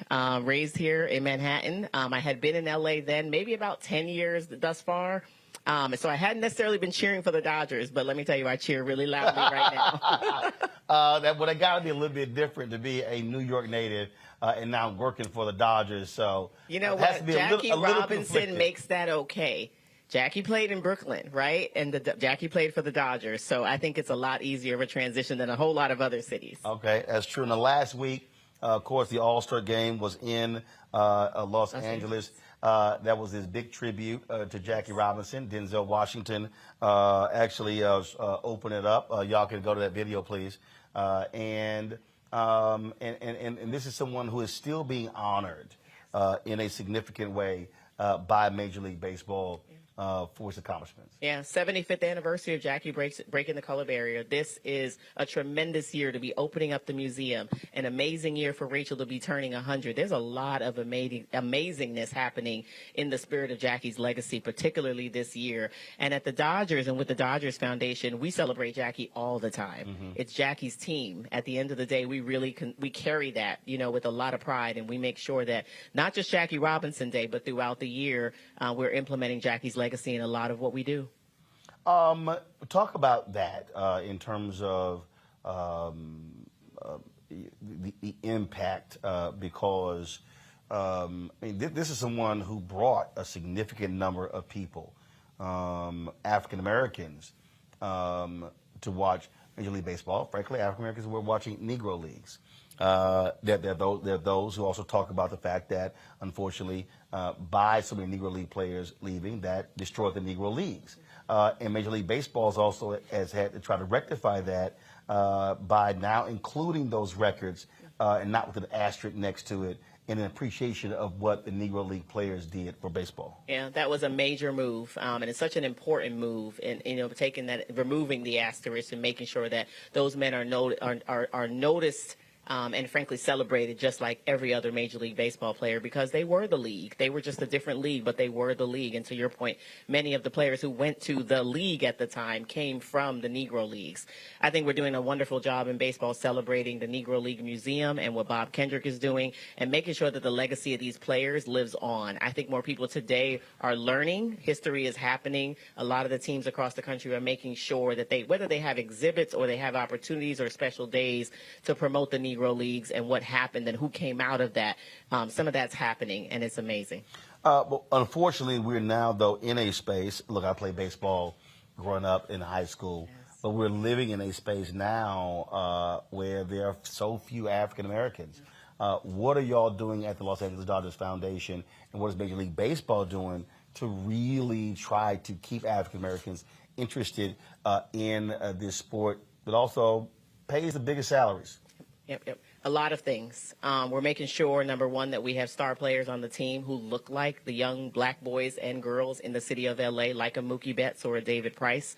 raised here in Manhattan. I had been in LA then, maybe about 10 years thus far. So I hadn't necessarily been cheering for the Dodgers, but let me tell you, I cheer really loudly right now. That would have got to be a little bit different to be a New York native and now working for the Dodgers. So you know it has what? to be Jackie a little Robinson conflicted. makes that okay. Jackie played in Brooklyn, right? And Jackie played for the Dodgers. So I think it's a lot easier of a transition than a whole lot of other cities. Okay, that's true. In the last week, of course, the All-Star game was in Los Angeles. That was his big tribute to Jackie Robinson. Denzel Washington actually opened it up. Y'all can go to that video, please. And this is someone who is still being honored in a significant way by Major League Baseball for his accomplishments. Yeah, 75th anniversary of Jackie breaking the color barrier. This is a tremendous year to be opening up the museum. An amazing year for Rachel to be turning 100. There's a lot of amazingness happening in the spirit of Jackie's legacy, particularly this year. And at the Dodgers and with the Dodgers Foundation, we celebrate Jackie all the time. Mm-hmm. It's Jackie's team. At the end of the day, we really we carry that, you know, with a lot of pride, and we make sure that not just Jackie Robinson Day, but throughout the year, we're implementing Jackie's legacy in a lot of what we do. Talk about that in terms of the impact, because I mean, this is someone who brought a significant number of people, African Americans, to watch Major League Baseball. Frankly, African Americans were watching Negro leagues. There are those who also talk about the fact that, unfortunately, by so many Negro League players leaving, that destroyed the Negro leagues. And Major League Baseball also has had to try to rectify that by now including those records and not with an asterisk next to it, in an appreciation of what the Negro League players did for baseball. Yeah, that was a major move, and it's such an important move. And you know, taking that, removing the asterisk, and making sure that those men are noticed. And frankly celebrated just like every other Major League Baseball player, because they were the league. They were just a different league, but they were the league. And to your point, many of the players who went to the league at the time came from the Negro Leagues. I think we're doing a wonderful job in baseball celebrating the Negro League Museum and what Bob Kendrick is doing, and making sure that the legacy of these players lives on. I think more people today are learning. History is happening. A lot of the teams across the country are making sure that whether they have exhibits or they have opportunities or special days to promote the Negro Leagues and what happened and who came out of that. Some of that's happening, and it's amazing. But unfortunately, we're now, though, in a space. Look, I played baseball growing up in high school, but we're living in a space now where there are so few African Americans. What are y'all doing at the Los Angeles Dodgers Foundation, and what is Major League Baseball doing to really try to keep African Americans interested in this sport, but also pays the biggest salaries? Yep. A lot of things. We're making sure, number one, that we have star players on the team who look like the young black boys and girls in the city of LA, like a Mookie Betts or a David Price,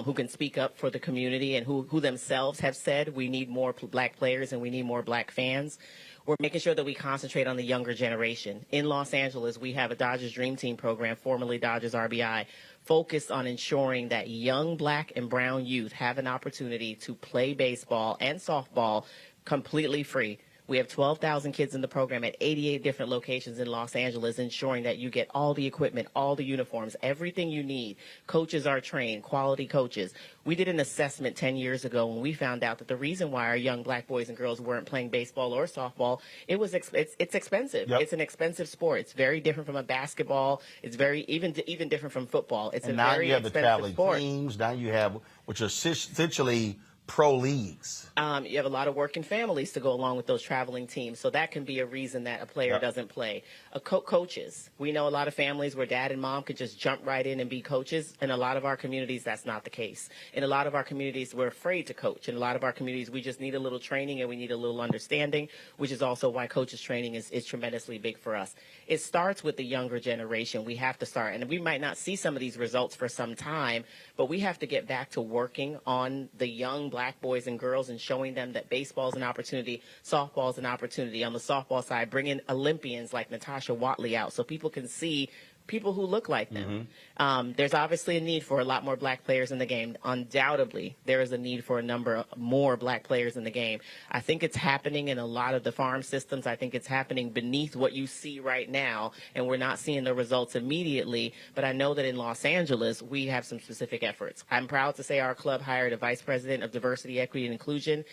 who can speak up for the community and who themselves have said we need more black players and we need more black fans. We're making sure that we concentrate on the younger generation. In Los Angeles, we have a Dodgers Dream Team program, formerly Dodgers RBI, focused on ensuring that young black and brown youth have an opportunity to play baseball and softball completely free. We have 12,000 kids in the program at 88 different locations in Los Angeles, ensuring that you get all the equipment, all the uniforms, everything you need. Coaches are trained, quality coaches. We did an assessment 10 years ago when we found out that the reason why our young black boys and girls weren't playing baseball or softball, it's expensive. Yep. It's an expensive sport. It's very different from a basketball. It's very even different from football. It's And a now very you have the expensive traveling sport. teams. Now you have, which are essentially pro leagues. You have a lot of working families to go along with those traveling teams, so that can be a reason that a player doesn't play. Coaches. We know a lot of families where dad and mom could just jump right in and be coaches. In a lot of our communities, that's not the case. In a lot of our communities, we're afraid to coach. In a lot of our communities, we just need a little training and we need a little understanding, which is also why coaches training is tremendously big for us. It starts with the younger generation. We have to start, and we might not see some of these results for some time, but we have to get back to working on the young black boys and girls and showing them that baseball is an opportunity, softball is an opportunity. On the softball side, bringing Olympians like Natasha Watley out so people can see people who look like them. There's obviously a need for a lot more black players in the game. Undoubtedly, there is a need for a number more black players in the game. I think it's happening in a lot of the farm systems. I think it's happening beneath what you see right now, and we're not seeing the results immediately. But I know that in Los Angeles, we have some specific efforts. I'm proud to say our club hired a vice president of diversity, equity, and inclusion.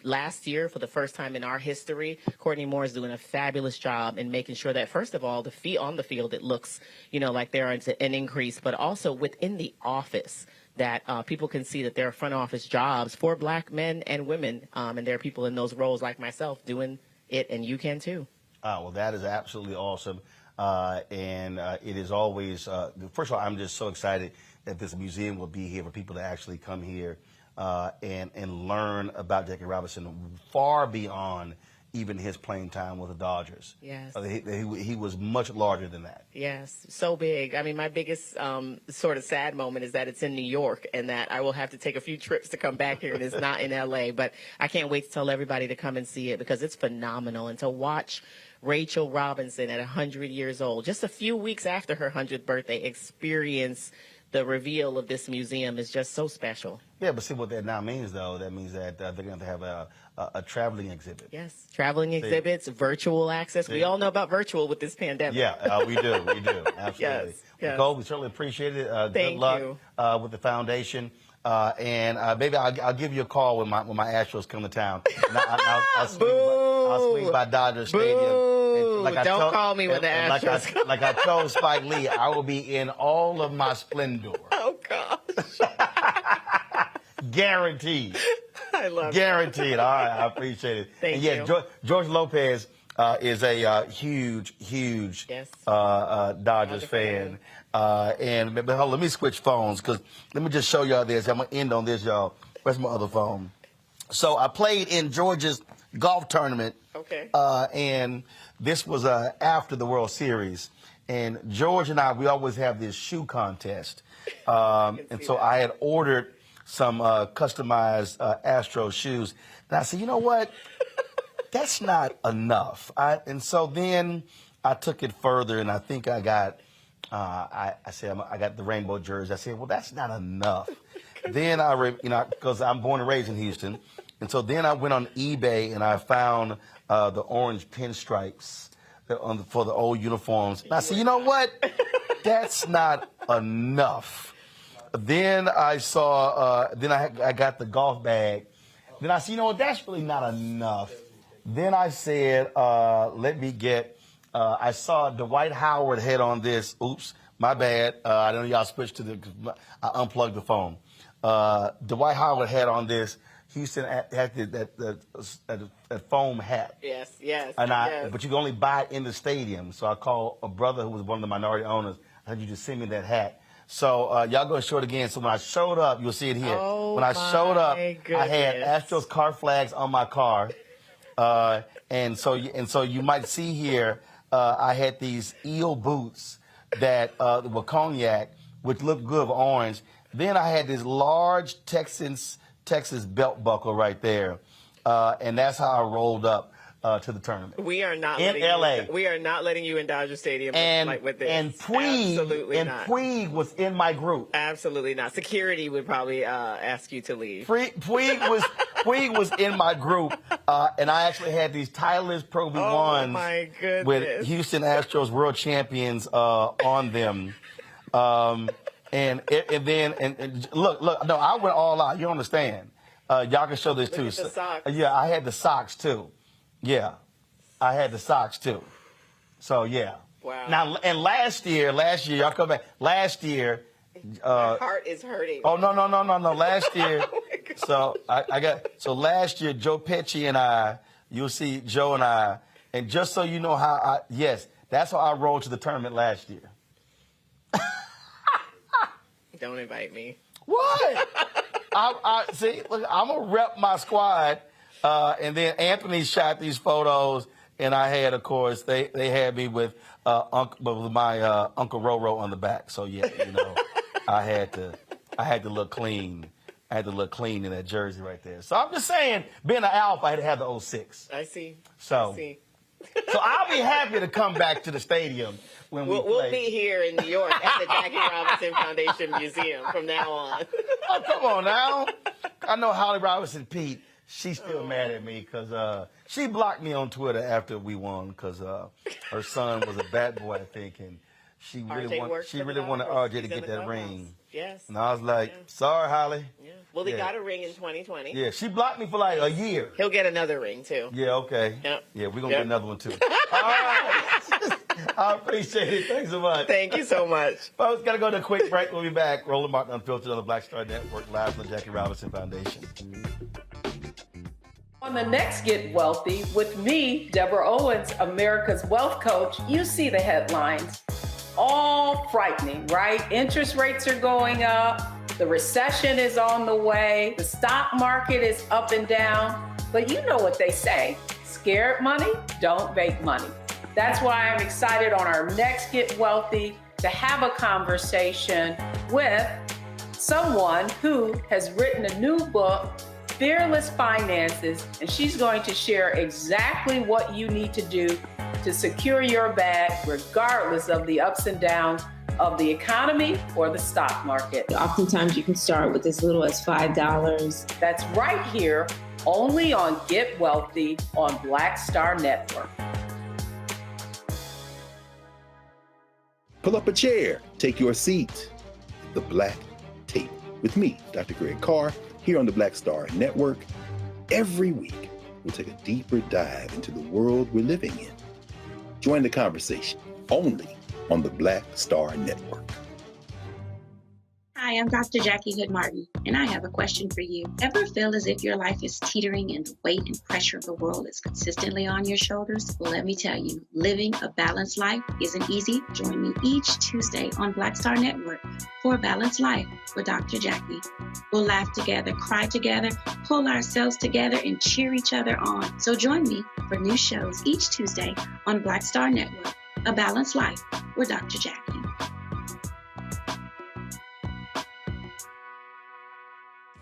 Last year, for the first time in our history, Courtney Moore is doing a fabulous job in making sure that, first of all, on the field, it looks, like there is an increase, but also within the office that people can see that there are front office jobs for black men and women, and there are people in those roles like myself doing it, and you can too. Well, that is absolutely awesome. And it is always, first of all, I'm just so excited that this museum will be here for people to actually come here and learn about Jackie Robinson far beyond even his playing time with the Dodgers. Yes. He was much larger than that. Yes, so big. I mean, my biggest sort of sad moment is that it's in New York and that I will have to take a few trips to come back here, and it's not in L.A., but I can't wait to tell everybody to come and see it because it's phenomenal. And to watch Rachel Robinson at 100 years old, just a few weeks after her 100th birthday, experience the reveal of this museum is just so special. Yeah, but see what that now means, though. That means that they're going to have a traveling exhibit. Yes, traveling exhibits, virtual access. We all know about virtual with this pandemic. Yeah, we do. Absolutely. Yes. Nicole, we certainly appreciate it. Thank good luck you. with the foundation. And maybe I'll give you a call when my Astros come to town. And I'll swing by Dodger Stadium. Don't call me when the Astros come. Like I told Spike Lee, I will be in all of my splendor. Oh, gosh. Guaranteed. I love Guaranteed. All right, I appreciate it. Thank you. George Lopez is a huge Dodgers fan. And let me switch phones because let me just show y'all this. I'm going to end on this, y'all. Where's my other phone? So I played in Georgia's golf tournament. Okay. And this was after the World Series. And George and we always have this shoe contest. And so I had ordered some customized Astro shoes. And I said, you know what? That's not enough. And so then I took it further, and I think I got, I said, I got the rainbow jersey. I said, well, that's not enough. Then because I'm born and raised in Houston. And so then I went on eBay, and I found the orange pinstripes for the old uniforms. And I said, you know what? That's not enough. Then I saw, I got the golf bag. Then I said, you know what? That's really not enough. Then I said, let me get I saw Dwight Howard had on this. Oops, my bad. I know y'all switched to I unplugged the phone. Dwight Howard had on this. Houston had that foam hat. Yes. But you can only buy it in the stadium. So I called a brother who was one of the minority owners. I said, you just send me that hat. So y'all go show it again. So when I showed up, you'll see it here. Oh, when I showed up, goodness. I had Astros car flags on my car. And so you might see here, I had these eel boots that were cognac, which looked good with orange. Then I had this large Texas belt buckle right there, and that's how I rolled up to the tournament. We are not in LA. We are not letting you in Dodger Stadium with this. And Puig was in my group. Absolutely not. Security would probably ask you to leave. Puig was in my group, and I actually had these Titleist Pro V1s my goodness. with Houston Astros world champions on them. And look, no, I went all out. You understand? Y'all can show this too. Look at the socks. Yeah, I had the socks too. Yeah, I had the socks too. So yeah. Wow. Now and last year, y'all come back. Last year. My heart is hurting. Oh no! Last year. Oh my God. So last year, Joe Pesci and I. You'll see Joe and I. And just so you know how that's how I rolled to the tournament last year. Don't invite me. What? I see. Look, I'm gonna rep my squad, and then Anthony shot these photos, and I had, of course, they had me with my Uncle Roro on the back. So yeah, I had to look clean. I had to look clean in that jersey right there. So I'm just saying, being an alpha, I had to have the 06. I see. So I'll be happy to come back to the stadium when we play. We'll be here in New York at the Jackie Robinson Foundation Museum from now on. Oh, come on now. I know Holly Robinson Pete, she's still mad at me because she blocked me on Twitter after we won because her son was a bad boy, I think, and she really wanted RJ to get that ring. Yes. And I was like, sorry, Holly. Yeah. Well, he got a ring in 2020. Yeah, she blocked me for like a year. He'll get another ring, too. Yeah, okay. Yep. Yeah, we're going to get another one, too. All right. I appreciate it. Thanks so much. Thank you so much. Folks, got to go to a quick break. We'll be back. Roland Martin Unfiltered on the Black Star Network, live from the Jackie Robinson Foundation. On the next Get Wealthy, with me, Deborah Owens, America's Wealth Coach, you see the headlines. All frightening, right? Interest rates are going up. The recession is on the way. The stock market is up and down. But you know what they say. Scared money, don't make money. That's why I'm excited on our next Get Wealthy to have a conversation with someone who has written a new book, Fearless Finances, and she's going to share exactly what you need to do to secure your bag regardless of the ups and downs of the economy or the stock market. Oftentimes you can start with as little as $5. That's right here, only on Get Wealthy on Black Star Network. Pull up a chair, take your seat. The Black Tape with me, Dr. Greg Carr, here on the Black Star Network. Every week, we'll take a deeper dive into the world we're living in. Join the conversation only on the Black Star Network. Hi, I'm Dr. Jackie Hood Martin, and I have a question for you. Ever feel as if your life is teetering and the weight and pressure of the world is consistently on your shoulders? Well, let me tell you, living a balanced life isn't easy. Join me each Tuesday on Black Star Network for A Balanced Life with Dr. Jackie. We'll laugh together, cry together, pull ourselves together, and cheer each other on. So join me for new shows each Tuesday on Black Star Network, A Balanced Life with Dr. Jackie.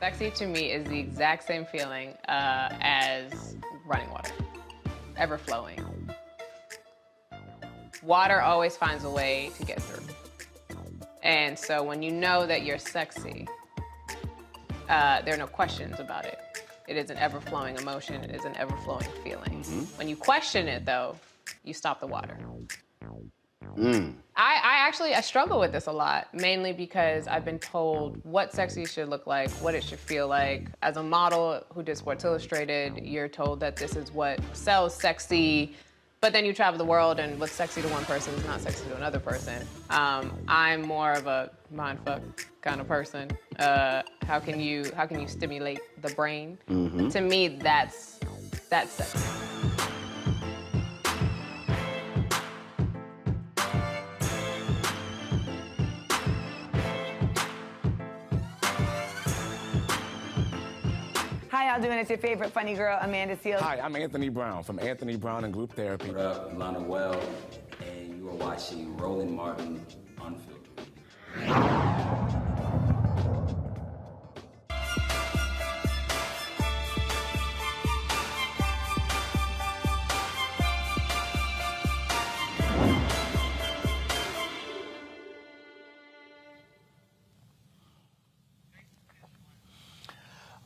Sexy to me is the exact same feeling as running water, ever flowing. Water always finds a way to get through. And so when you know that you're sexy, there are no questions about it. It is an ever-flowing emotion. It is an ever-flowing feeling. Mm-hmm. When you question it, though, you stop the water. I struggle with this a lot, mainly because I've been told what sexy should look like, what it should feel like. As a model who did Sports Illustrated, you're told that this is what sells sexy, But then you travel the world, and what's sexy to one person is not sexy to another person. I'm more of a mindfuck kind of person. How can you stimulate the brain? Mm-hmm. To me, that's sexy. How y'all doing? It's your favorite funny girl, Amanda Seals. Hi, I'm Anthony Brown from Anthony Brown and Group Therapy. What up, I'm Lana Well, and you are watching Roland Martin Unfiltered.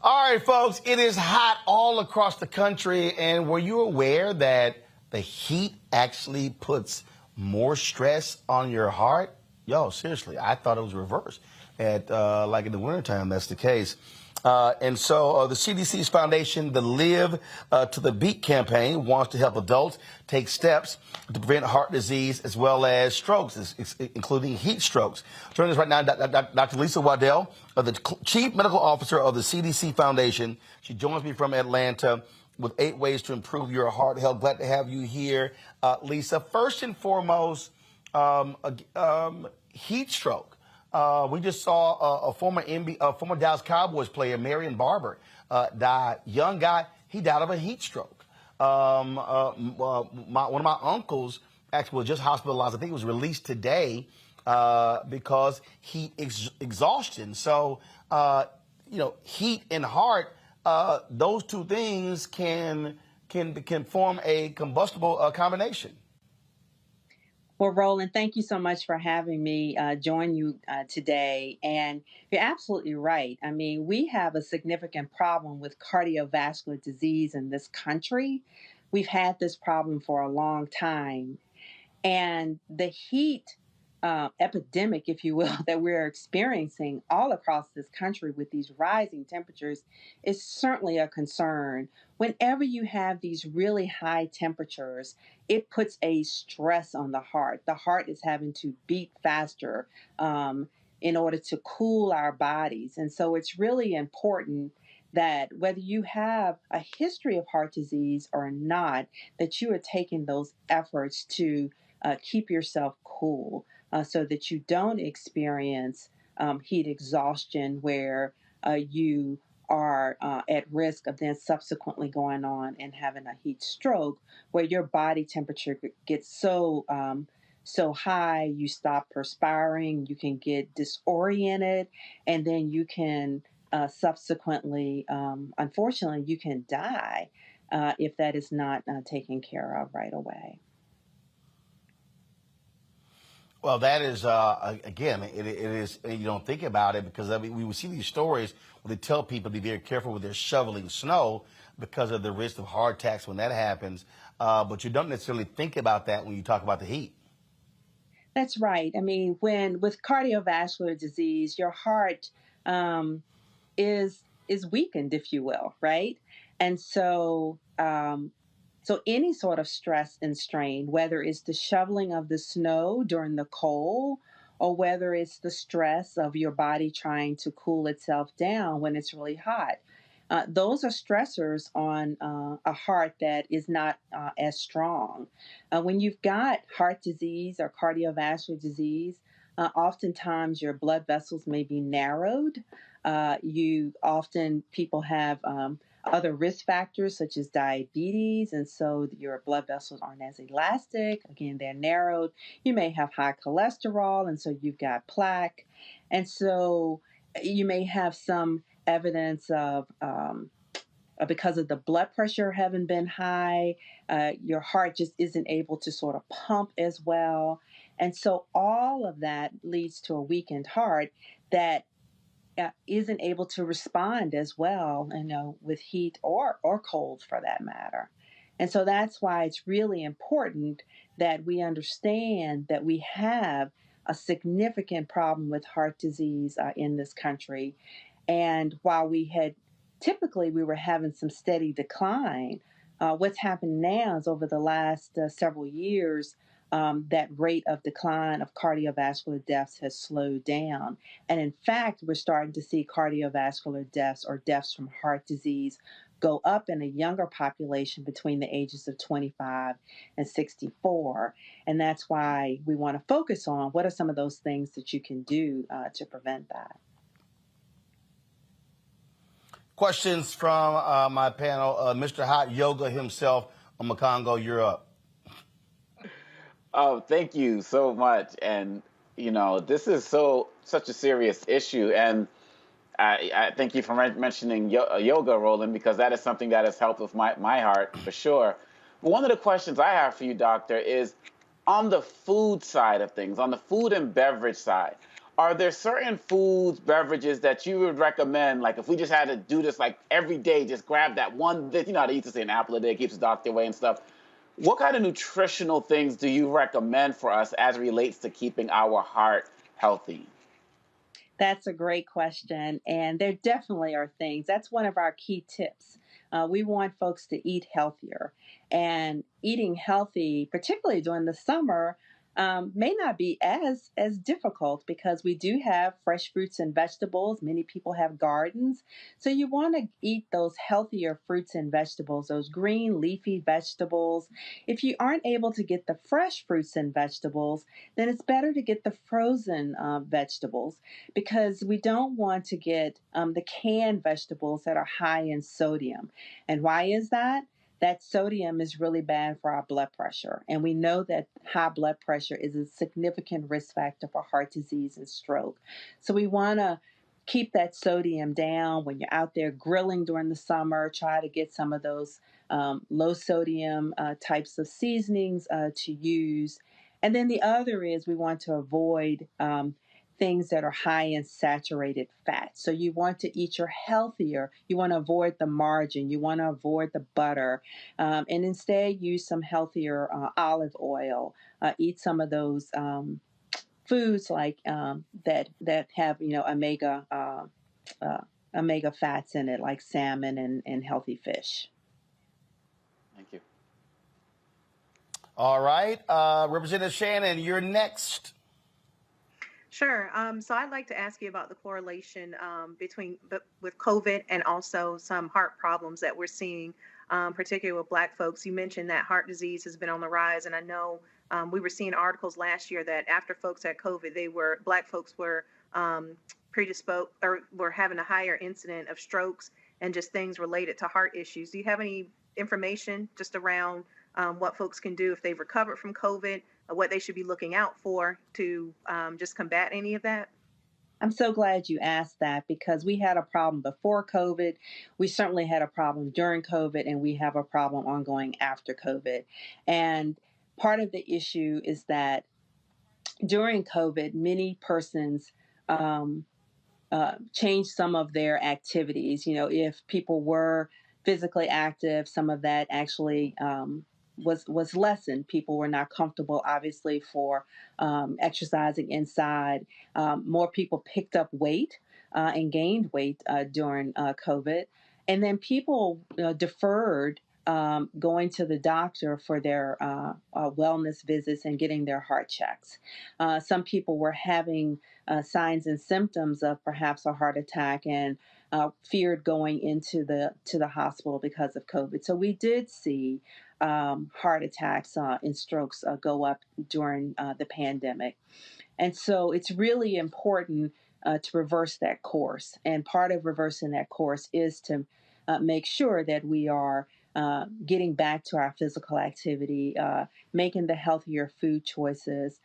All right, folks, it is hot all across the country. And were you aware that the heat actually puts more stress on your heart? Yo, seriously, I thought it was reversed. Like in the wintertime, that's the case. And so the CDC's foundation, the Live to the Beat campaign, wants to help adults take steps to prevent heart disease as well as strokes, including heat strokes. Joining us right now, Dr. Lisa Waddell, the Chief Medical Officer of the CDC Foundation. She joins me from Atlanta with 8 ways to improve your heart health. Glad to have you here, Lisa. First and foremost, heat stroke. We just saw a former Dallas Cowboys player, Marion Barber, die. Young guy, he died of a heat stroke. One of my uncles actually was just hospitalized. I think he was released today because heat exhaustion. So, heat and heart, those two things can form a combustible combination. Well, Roland, thank you so much for having me join you today. And you're absolutely right. I mean, we have a significant problem with cardiovascular disease in this country. We've had this problem for a long time. And the heat epidemic, if you will, that we're experiencing all across this country with these rising temperatures is certainly a concern. Whenever you have these really high temperatures, it puts a stress on the heart. The heart is having to beat faster in order to cool our bodies. And so it's really important that whether you have a history of heart disease or not, that you are taking those efforts to keep yourself cool so that you don't experience heat exhaustion where you are at risk of then subsequently going on and having a heat stroke where your body temperature gets so high, you stop perspiring, you can get disoriented, and then you can subsequently, unfortunately, you can die if that is not taken care of right away. Well, that is, again, it is, you don't think about it because we will see these stories where they tell people to be very careful when they're shoveling snow because of the risk of heart attacks when that happens. But you don't necessarily think about that when you talk about the heat. That's right. I mean, with cardiovascular disease, your heart is weakened, if you will, right? And so so any sort of stress and strain, whether it's the shoveling of the snow during the cold, or whether it's the stress of your body trying to cool itself down when it's really hot, those are stressors on a heart that is not as strong. When you've got heart disease or cardiovascular disease, oftentimes your blood vessels may be narrowed. People have other risk factors such as diabetes, and so your blood vessels aren't as elastic. Again, they're narrowed. You may have high cholesterol, and so you've got plaque. And so you may have some evidence of because of the blood pressure having been high, your heart just isn't able to sort of pump as well. And so all of that leads to a weakened heart that isn't able to respond as well, with heat or cold for that matter. And so that's why it's really important that we understand that we have a significant problem with heart disease in this country. And while we were having some steady decline, What's happened now is over the last several years, that rate of decline of cardiovascular deaths has slowed down. And in fact, we're starting to see cardiovascular deaths or deaths from heart disease go up in a younger population between the ages of 25 and 64. And that's why we want to focus on what are some of those things that you can do to prevent that. Questions from my panel. Mr. Hot Yoga himself, Makongo, you're up. Oh, thank you so much. And, you know, this is such a serious issue. And I thank you for mentioning yoga, Roland, because that is something that has helped with my heart for sure. But one of the questions I have for you, Doctor, is on the food side of things, on the food and beverage side. Are there certain foods, beverages that you would recommend, like if we just had to do this like every day, just grab that one, you know how they used to say an apple a day keeps the doctor away and stuff. What kind of nutritional things do you recommend for us as it relates to keeping our heart healthy? That's a great question. And there definitely are things. That's one of our key tips. We want folks to eat healthier. And eating healthy, particularly during the summer, may not be as difficult because we do have fresh fruits and vegetables. Many people have gardens. So you want to eat those healthier fruits and vegetables, those green leafy vegetables. If you aren't able to get the fresh fruits and vegetables, then it's better to get the frozen vegetables because we don't want to get the canned vegetables that are high in sodium. And why is that? That sodium is really bad for our blood pressure. And we know that high blood pressure is a significant risk factor for heart disease and stroke. So we want to keep that sodium down. When you're out there grilling during the summer, try to get some of those low sodium types of seasonings to use. And then the other is we want to avoid things that are high in saturated fat. So you want to eat your healthier. You want to avoid the margarine. You want to avoid the butter. And instead use some healthier olive oil. Eat some of those foods like that have, you know, omega fats in it, like salmon and healthy fish. Thank you. All right. Representative Shannon, you're next. Sure. So I'd like to ask you about the correlation with COVID and also some heart problems that we're seeing, particularly with Black folks. You mentioned that heart disease has been on the rise, and I know we were seeing articles last year that after folks had COVID, Black folks were predisposed or were having a higher incident of strokes and just things related to heart issues. Do you have any information just around what folks can do if they've recovered from COVID? What they should be looking out for to just combat any of that? I'm so glad you asked that because we had a problem before COVID. We certainly had a problem during COVID, and we have a problem ongoing after COVID. And part of the issue is that during COVID, many persons changed some of their activities. You know, if people were physically active, some of that actually was lessened. People were not comfortable, obviously, for exercising inside. More people picked up weight and gained weight during COVID. And then people deferred going to the doctor for their wellness visits and getting their heart checks. Some people were having signs and symptoms of perhaps a heart attack and feared going into the hospital because of COVID. So we did see heart attacks and strokes go up during the pandemic. And so it's really important to reverse that course. And part of reversing that course is to make sure that we are getting back to our physical activity, making the healthier food choices,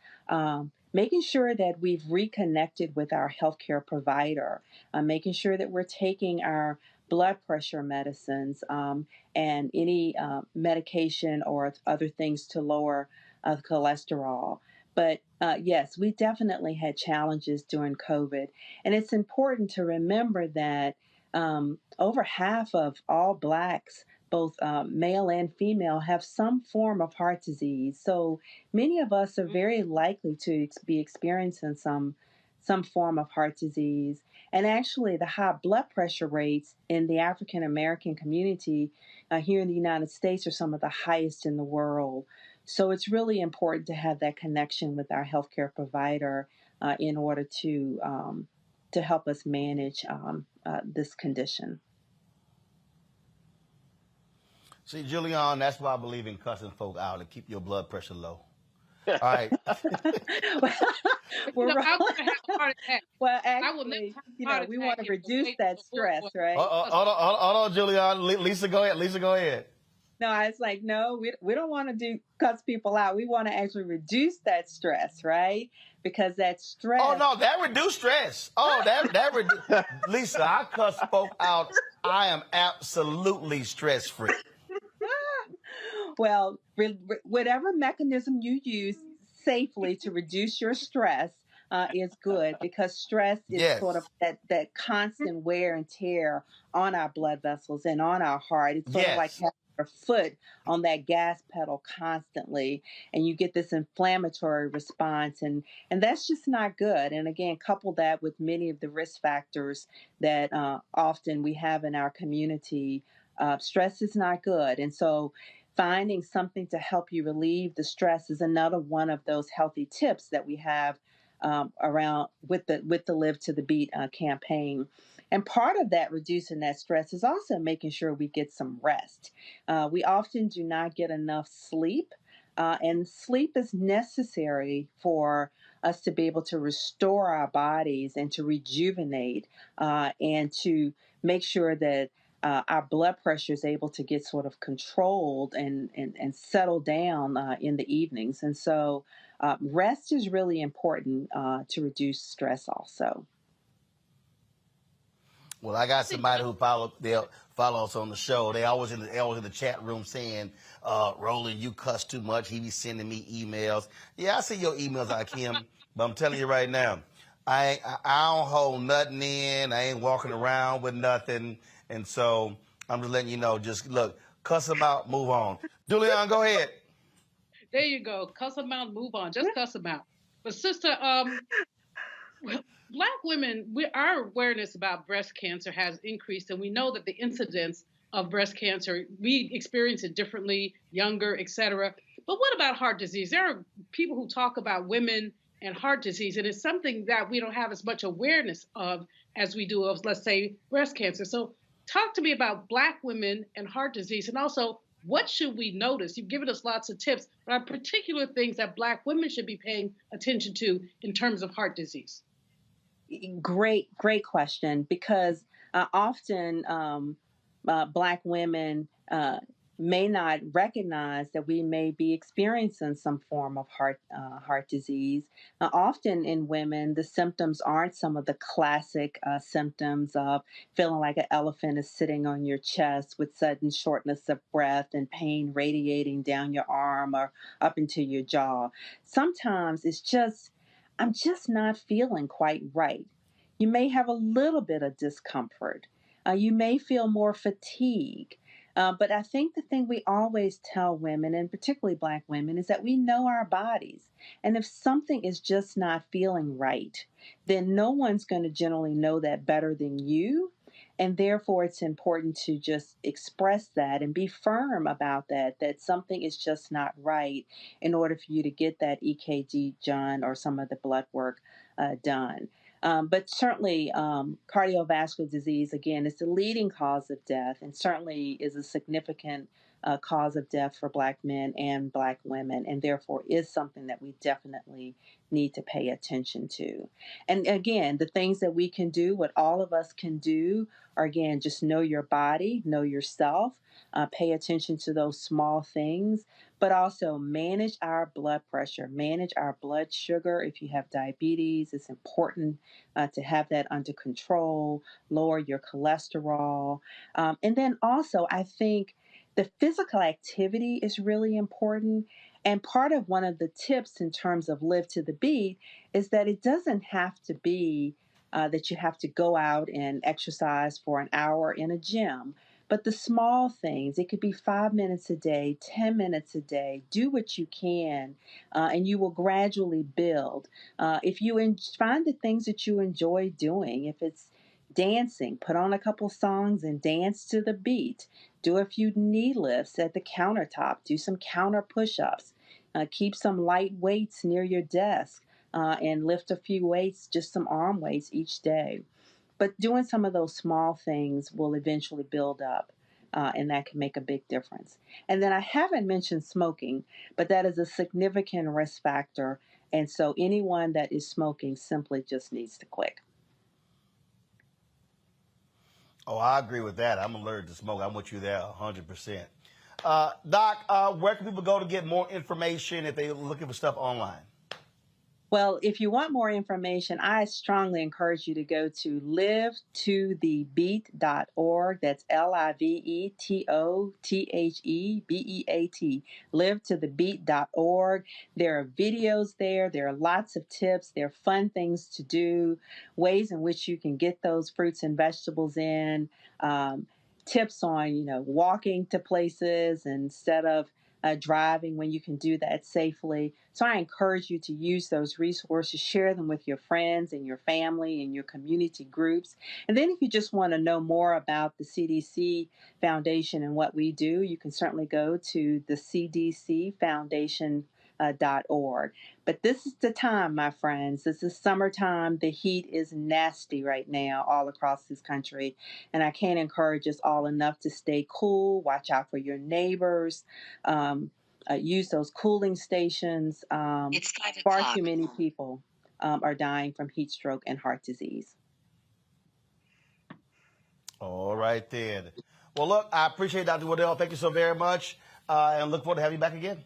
making sure that we've reconnected with our healthcare provider, making sure that we're taking our blood pressure medicines and any medication or other things to lower cholesterol. But yes, we definitely had challenges during COVID. And it's important to remember that over half of all Blacks, both male and female, have some form of heart disease. So many of us are very likely to be experiencing some form of heart disease. And actually, the high blood pressure rates in the African American community here in the United States are some of the highest in the world. So it's really important to have that connection with our healthcare provider in order to help us manage this condition. See, Julian, that's why I believe in cussing folk out to keep your blood pressure low. All right. Well, I'm gonna have a heart attack. Well, I will never actually, have a heart we want to attack if the reduce weight that of the stress, book right? Hold on, Julian. Lisa, go ahead. Lisa, go ahead. No, it's like, no, we don't want to cuss people out. We want to actually reduce that stress, right? Because that stress. Oh, no, that reduce stress. Oh, that Lisa, I cuss folk out. I am absolutely stress-free. Well, whatever mechanism you use safely to reduce your stress is good, because stress is sort of that constant wear and tear on our blood vessels and on our heart. It's sort of like having your foot on that gas pedal constantly, and you get this inflammatory response, and that's just not good. And again, couple that with many of the risk factors that often we have in our community. Stress is not good, and so finding something to help you relieve the stress is another one of those healthy tips that we have around with the Live to the Beat campaign. And part of that reducing that stress is also making sure we get some rest. We often do not get enough sleep, and sleep is necessary for us to be able to restore our bodies and to rejuvenate and to make sure that our blood pressure is able to get sort of controlled and settle down in the evenings. And so rest is really important to reduce stress also. Well, I got somebody who they'll follow us on the show. They always in the chat room saying, Roland, you cuss too much. He be sending me emails. Yeah, I see your emails, Kim, but I'm telling you right now, I don't hold nothing in. I ain't walking around with nothing. And so I'm just letting you know, just look, cuss them out, move on. Julian, go ahead. There you go. Cuss them out, move on. Just cuss them out. But sister, Black women, our awareness about breast cancer has increased, and we know that the incidence of breast cancer, we experience it differently, younger, et cetera. But what about heart disease? There are people who talk about women and heart disease, and it's something that we don't have as much awareness of as we do of, let's say, breast cancer. So talk to me about Black women and heart disease, and also what should we notice? You've given us lots of tips, but are particular things that Black women should be paying attention to in terms of heart disease? Great question, because often Black women may not recognize that we may be experiencing some form of heart disease. Often in women, the symptoms aren't some of the classic symptoms of feeling like an elephant is sitting on your chest with sudden shortness of breath and pain radiating down your arm or up into your jaw. Sometimes it's just, I'm just not feeling quite right. You may have a little bit of discomfort. You may feel more fatigue. But I think the thing we always tell women, and particularly Black women, is that we know our bodies. And if something is just not feeling right, then no one's going to generally know that better than you. And therefore, it's important to just express that and be firm about that something is just not right in order for you to get that EKG done or some of the blood work done. But certainly cardiovascular disease, again, is the leading cause of death and certainly is a significant cause of death for Black men and Black women, and therefore is something that we definitely need to pay attention to. And again, the things that we can do, what all of us can do, are again, just know your body, know yourself, pay attention to those small things, but also manage our blood pressure, manage our blood sugar. If you have diabetes, it's important to have that under control, lower your cholesterol. And then also, I think the physical activity is really important. And part of one of the tips in terms of Live to the Beat is that it doesn't have to be that you have to go out and exercise for an hour in a gym. But the small things, it could be 5 minutes a day, 10 minutes a day. Do what you can, and you will gradually build. If you find the things that you enjoy doing, if it's Dancing, put on a couple songs and dance to the beat. Do a few knee lifts at the countertop. Do some counter push-ups. Keep some light weights near your desk and lift a few weights, just some arm weights each day. But doing some of those small things will eventually build up, and that can make a big difference. And then I haven't mentioned smoking, but that is a significant risk factor. And so anyone that is smoking simply just needs to quit. Oh, I agree with that. I'm allergic to smoke. I'm with you there 100%. Doc, where can people go to get more information if they're looking for stuff online? Well, if you want more information, I strongly encourage you to go to livetothebeat.org. That's LIVETOTHEBEAT. Livetothebeat.org. There are videos there. There are lots of tips. There are fun things to do, ways in which you can get those fruits and vegetables in, tips on, walking to places instead of driving when you can do that safely. So I encourage you to use those resources, share them with your friends and your family and your community groups. And then if you just want to know more about the CDC Foundation and what we do, you can certainly go to the cdcfoundation.org. But this is the time, my friends. This is summertime. The heat is nasty right now all across this country. And I can't encourage us all enough to stay cool, watch out for your neighbors, use those cooling stations. It's 5 Far o'clock. too many people are dying from heat stroke and heart disease. All right, then. Well, look, I appreciate Dr. Waddell. Thank you so very much. And look forward to having you back again.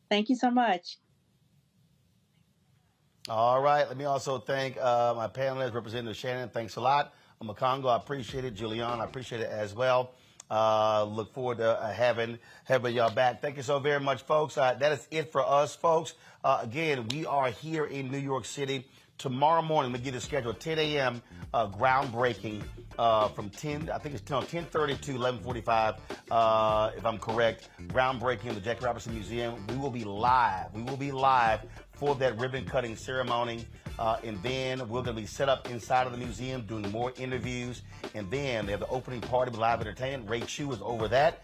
Thank you so much. All right. Let me also thank my panelists, Representative Shannon. Thanks a lot. Makongo, I appreciate it. Julian, I appreciate it as well. Look forward to having y'all back. Thank you so very much, folks. That is it for us, folks. Again, we are here in New York City. Tomorrow morning, we get a schedule 10 a.m. Groundbreaking from 10:30 to 11:45, if I'm correct. Groundbreaking in the Jackie Robinson Museum. We will be live. For that ribbon cutting ceremony. And then we're going to be set up inside of the museum doing more interviews. And then they have the opening party with live entertainment. Ray Chu is over that.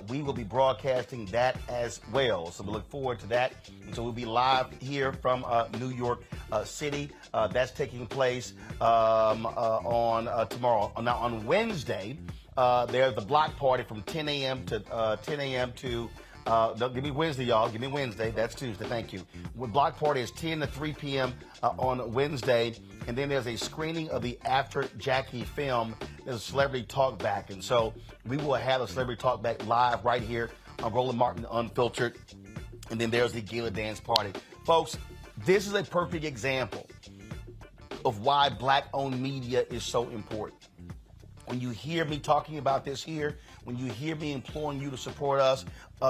We will be broadcasting that as well. So we look forward to that. And so we'll be live here from New York City. That's taking place on tomorrow. Now on Wednesday, there's the block party from 10 a.m. to give me Wednesday, y'all. Give me Wednesday. That's Tuesday. Thank you. Block party is 10 to 3 p.m. On Wednesday. And then there's a screening of the After Jackie film. There's a celebrity talk back. And so we will have a celebrity talk back live right here on Roland Martin Unfiltered. And then there's the Gala Dance Party. Folks, this is a perfect example of why Black-owned media is so important. When you hear me talking about this here, when you hear me imploring you to support us,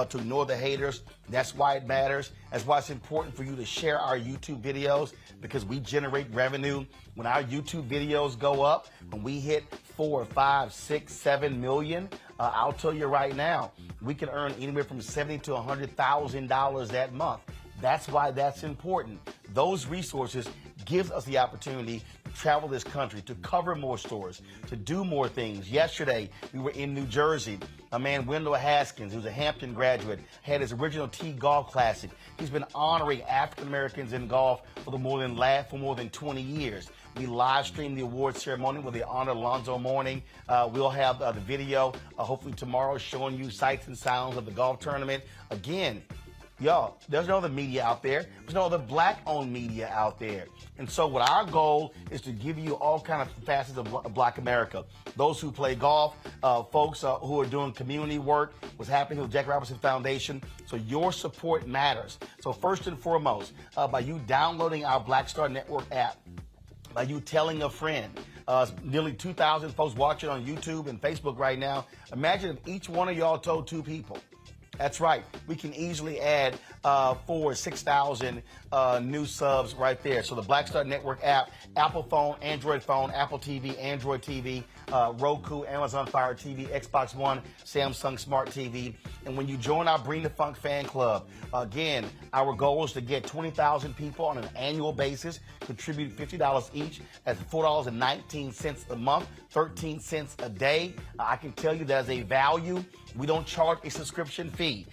to ignore the haters, that's why it matters. That's why it's important for you to share our YouTube videos, because we generate revenue. When our YouTube videos go up, when we hit 4, 5, 6, 7 million, I'll tell you right now, we can earn anywhere from $70,000 to $100,000 that month. That's why that's important. Those resources gives us the opportunity to travel this country, to cover more stores, to do more things. Yesterday, we were in New Jersey. My man, Wendell Haskins, who's a Hampton graduate, had his original T Golf Classic. He's been honoring African Americans in golf for more than 20 years. We live streamed the award ceremony where they honored Alonzo Mourning. We'll have the video, hopefully tomorrow, showing you sights and sounds of the golf tournament. Again, y'all, there's no other media out there. There's no other Black-owned media out there. And so what our goal is to give you all kind of facets of Black America. Those who play golf, folks who are doing community work, what's happening with the Jackie Robinson Foundation. So your support matters. So first and foremost, by you downloading our Black Star Network app, by you telling a friend, nearly 2,000 folks watching on YouTube and Facebook right now. Imagine if each one of y'all told 2 people. That's right. We can easily add for 6,000 new subs right there. So the Black Star Network app, Apple phone, Android phone, Apple TV, Android TV, Roku, Amazon Fire TV, Xbox One, Samsung Smart TV. And when you join our Bring the Funk fan club, again, our goal is to get 20,000 people on an annual basis, contribute $50 each. That's $4.19 a month, 13 cents a day. I can tell you that as a value, we don't charge a subscription fee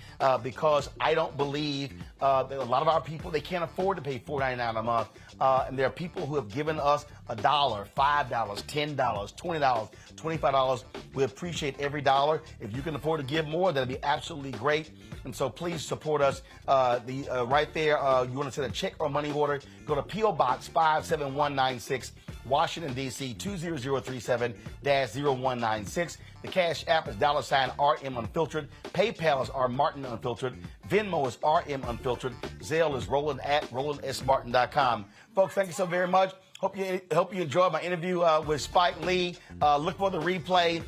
because I don't believe that a lot of our people, they can't afford to pay $4.99 a month. And there are people who have given us $1, $5, $10, $20, $25. We appreciate every dollar. If you can afford to give more, that'd be absolutely great. And so please support us. Right there, you want to send a check or money order, go to P.O. Box 57196, Washington, D.C. 20037-0196. The Cash App is $RM Unfiltered. PayPal is R Martin Unfiltered. Venmo is RM Unfiltered. Zelle is Roland at RolandSMartin.com. Folks, thank you so very much. Hope you enjoyed my interview with Spike Lee. Look for the replay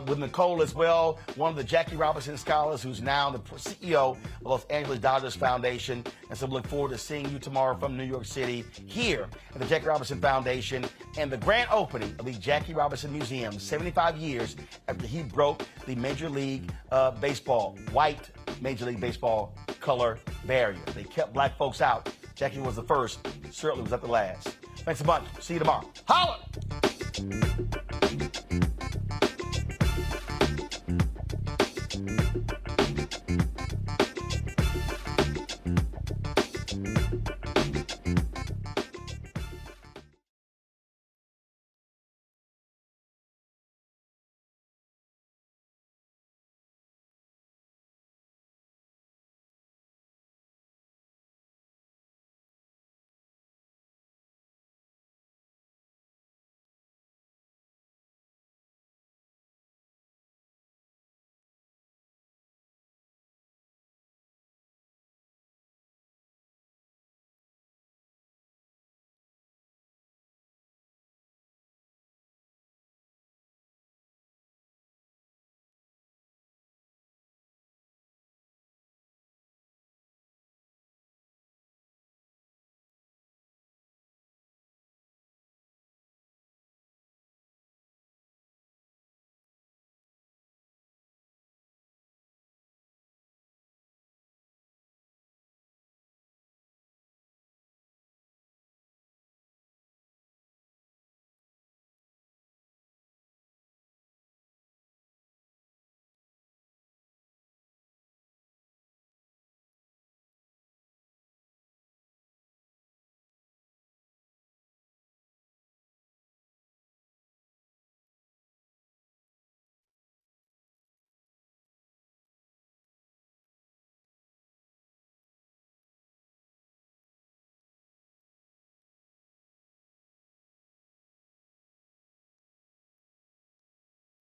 with Nicole as well, one of the Jackie Robinson scholars who's now the CEO of Los Angeles Dodgers Foundation. And so we look forward to seeing you tomorrow from New York City here at the Jackie Robinson Foundation and the grand opening of the Jackie Robinson Museum 75 years after he broke the Major League Baseball, white Major League Baseball color barrier. They kept black folks out. Jackie was the first, certainly was not the last. Thanks a bunch. See you tomorrow. Holla!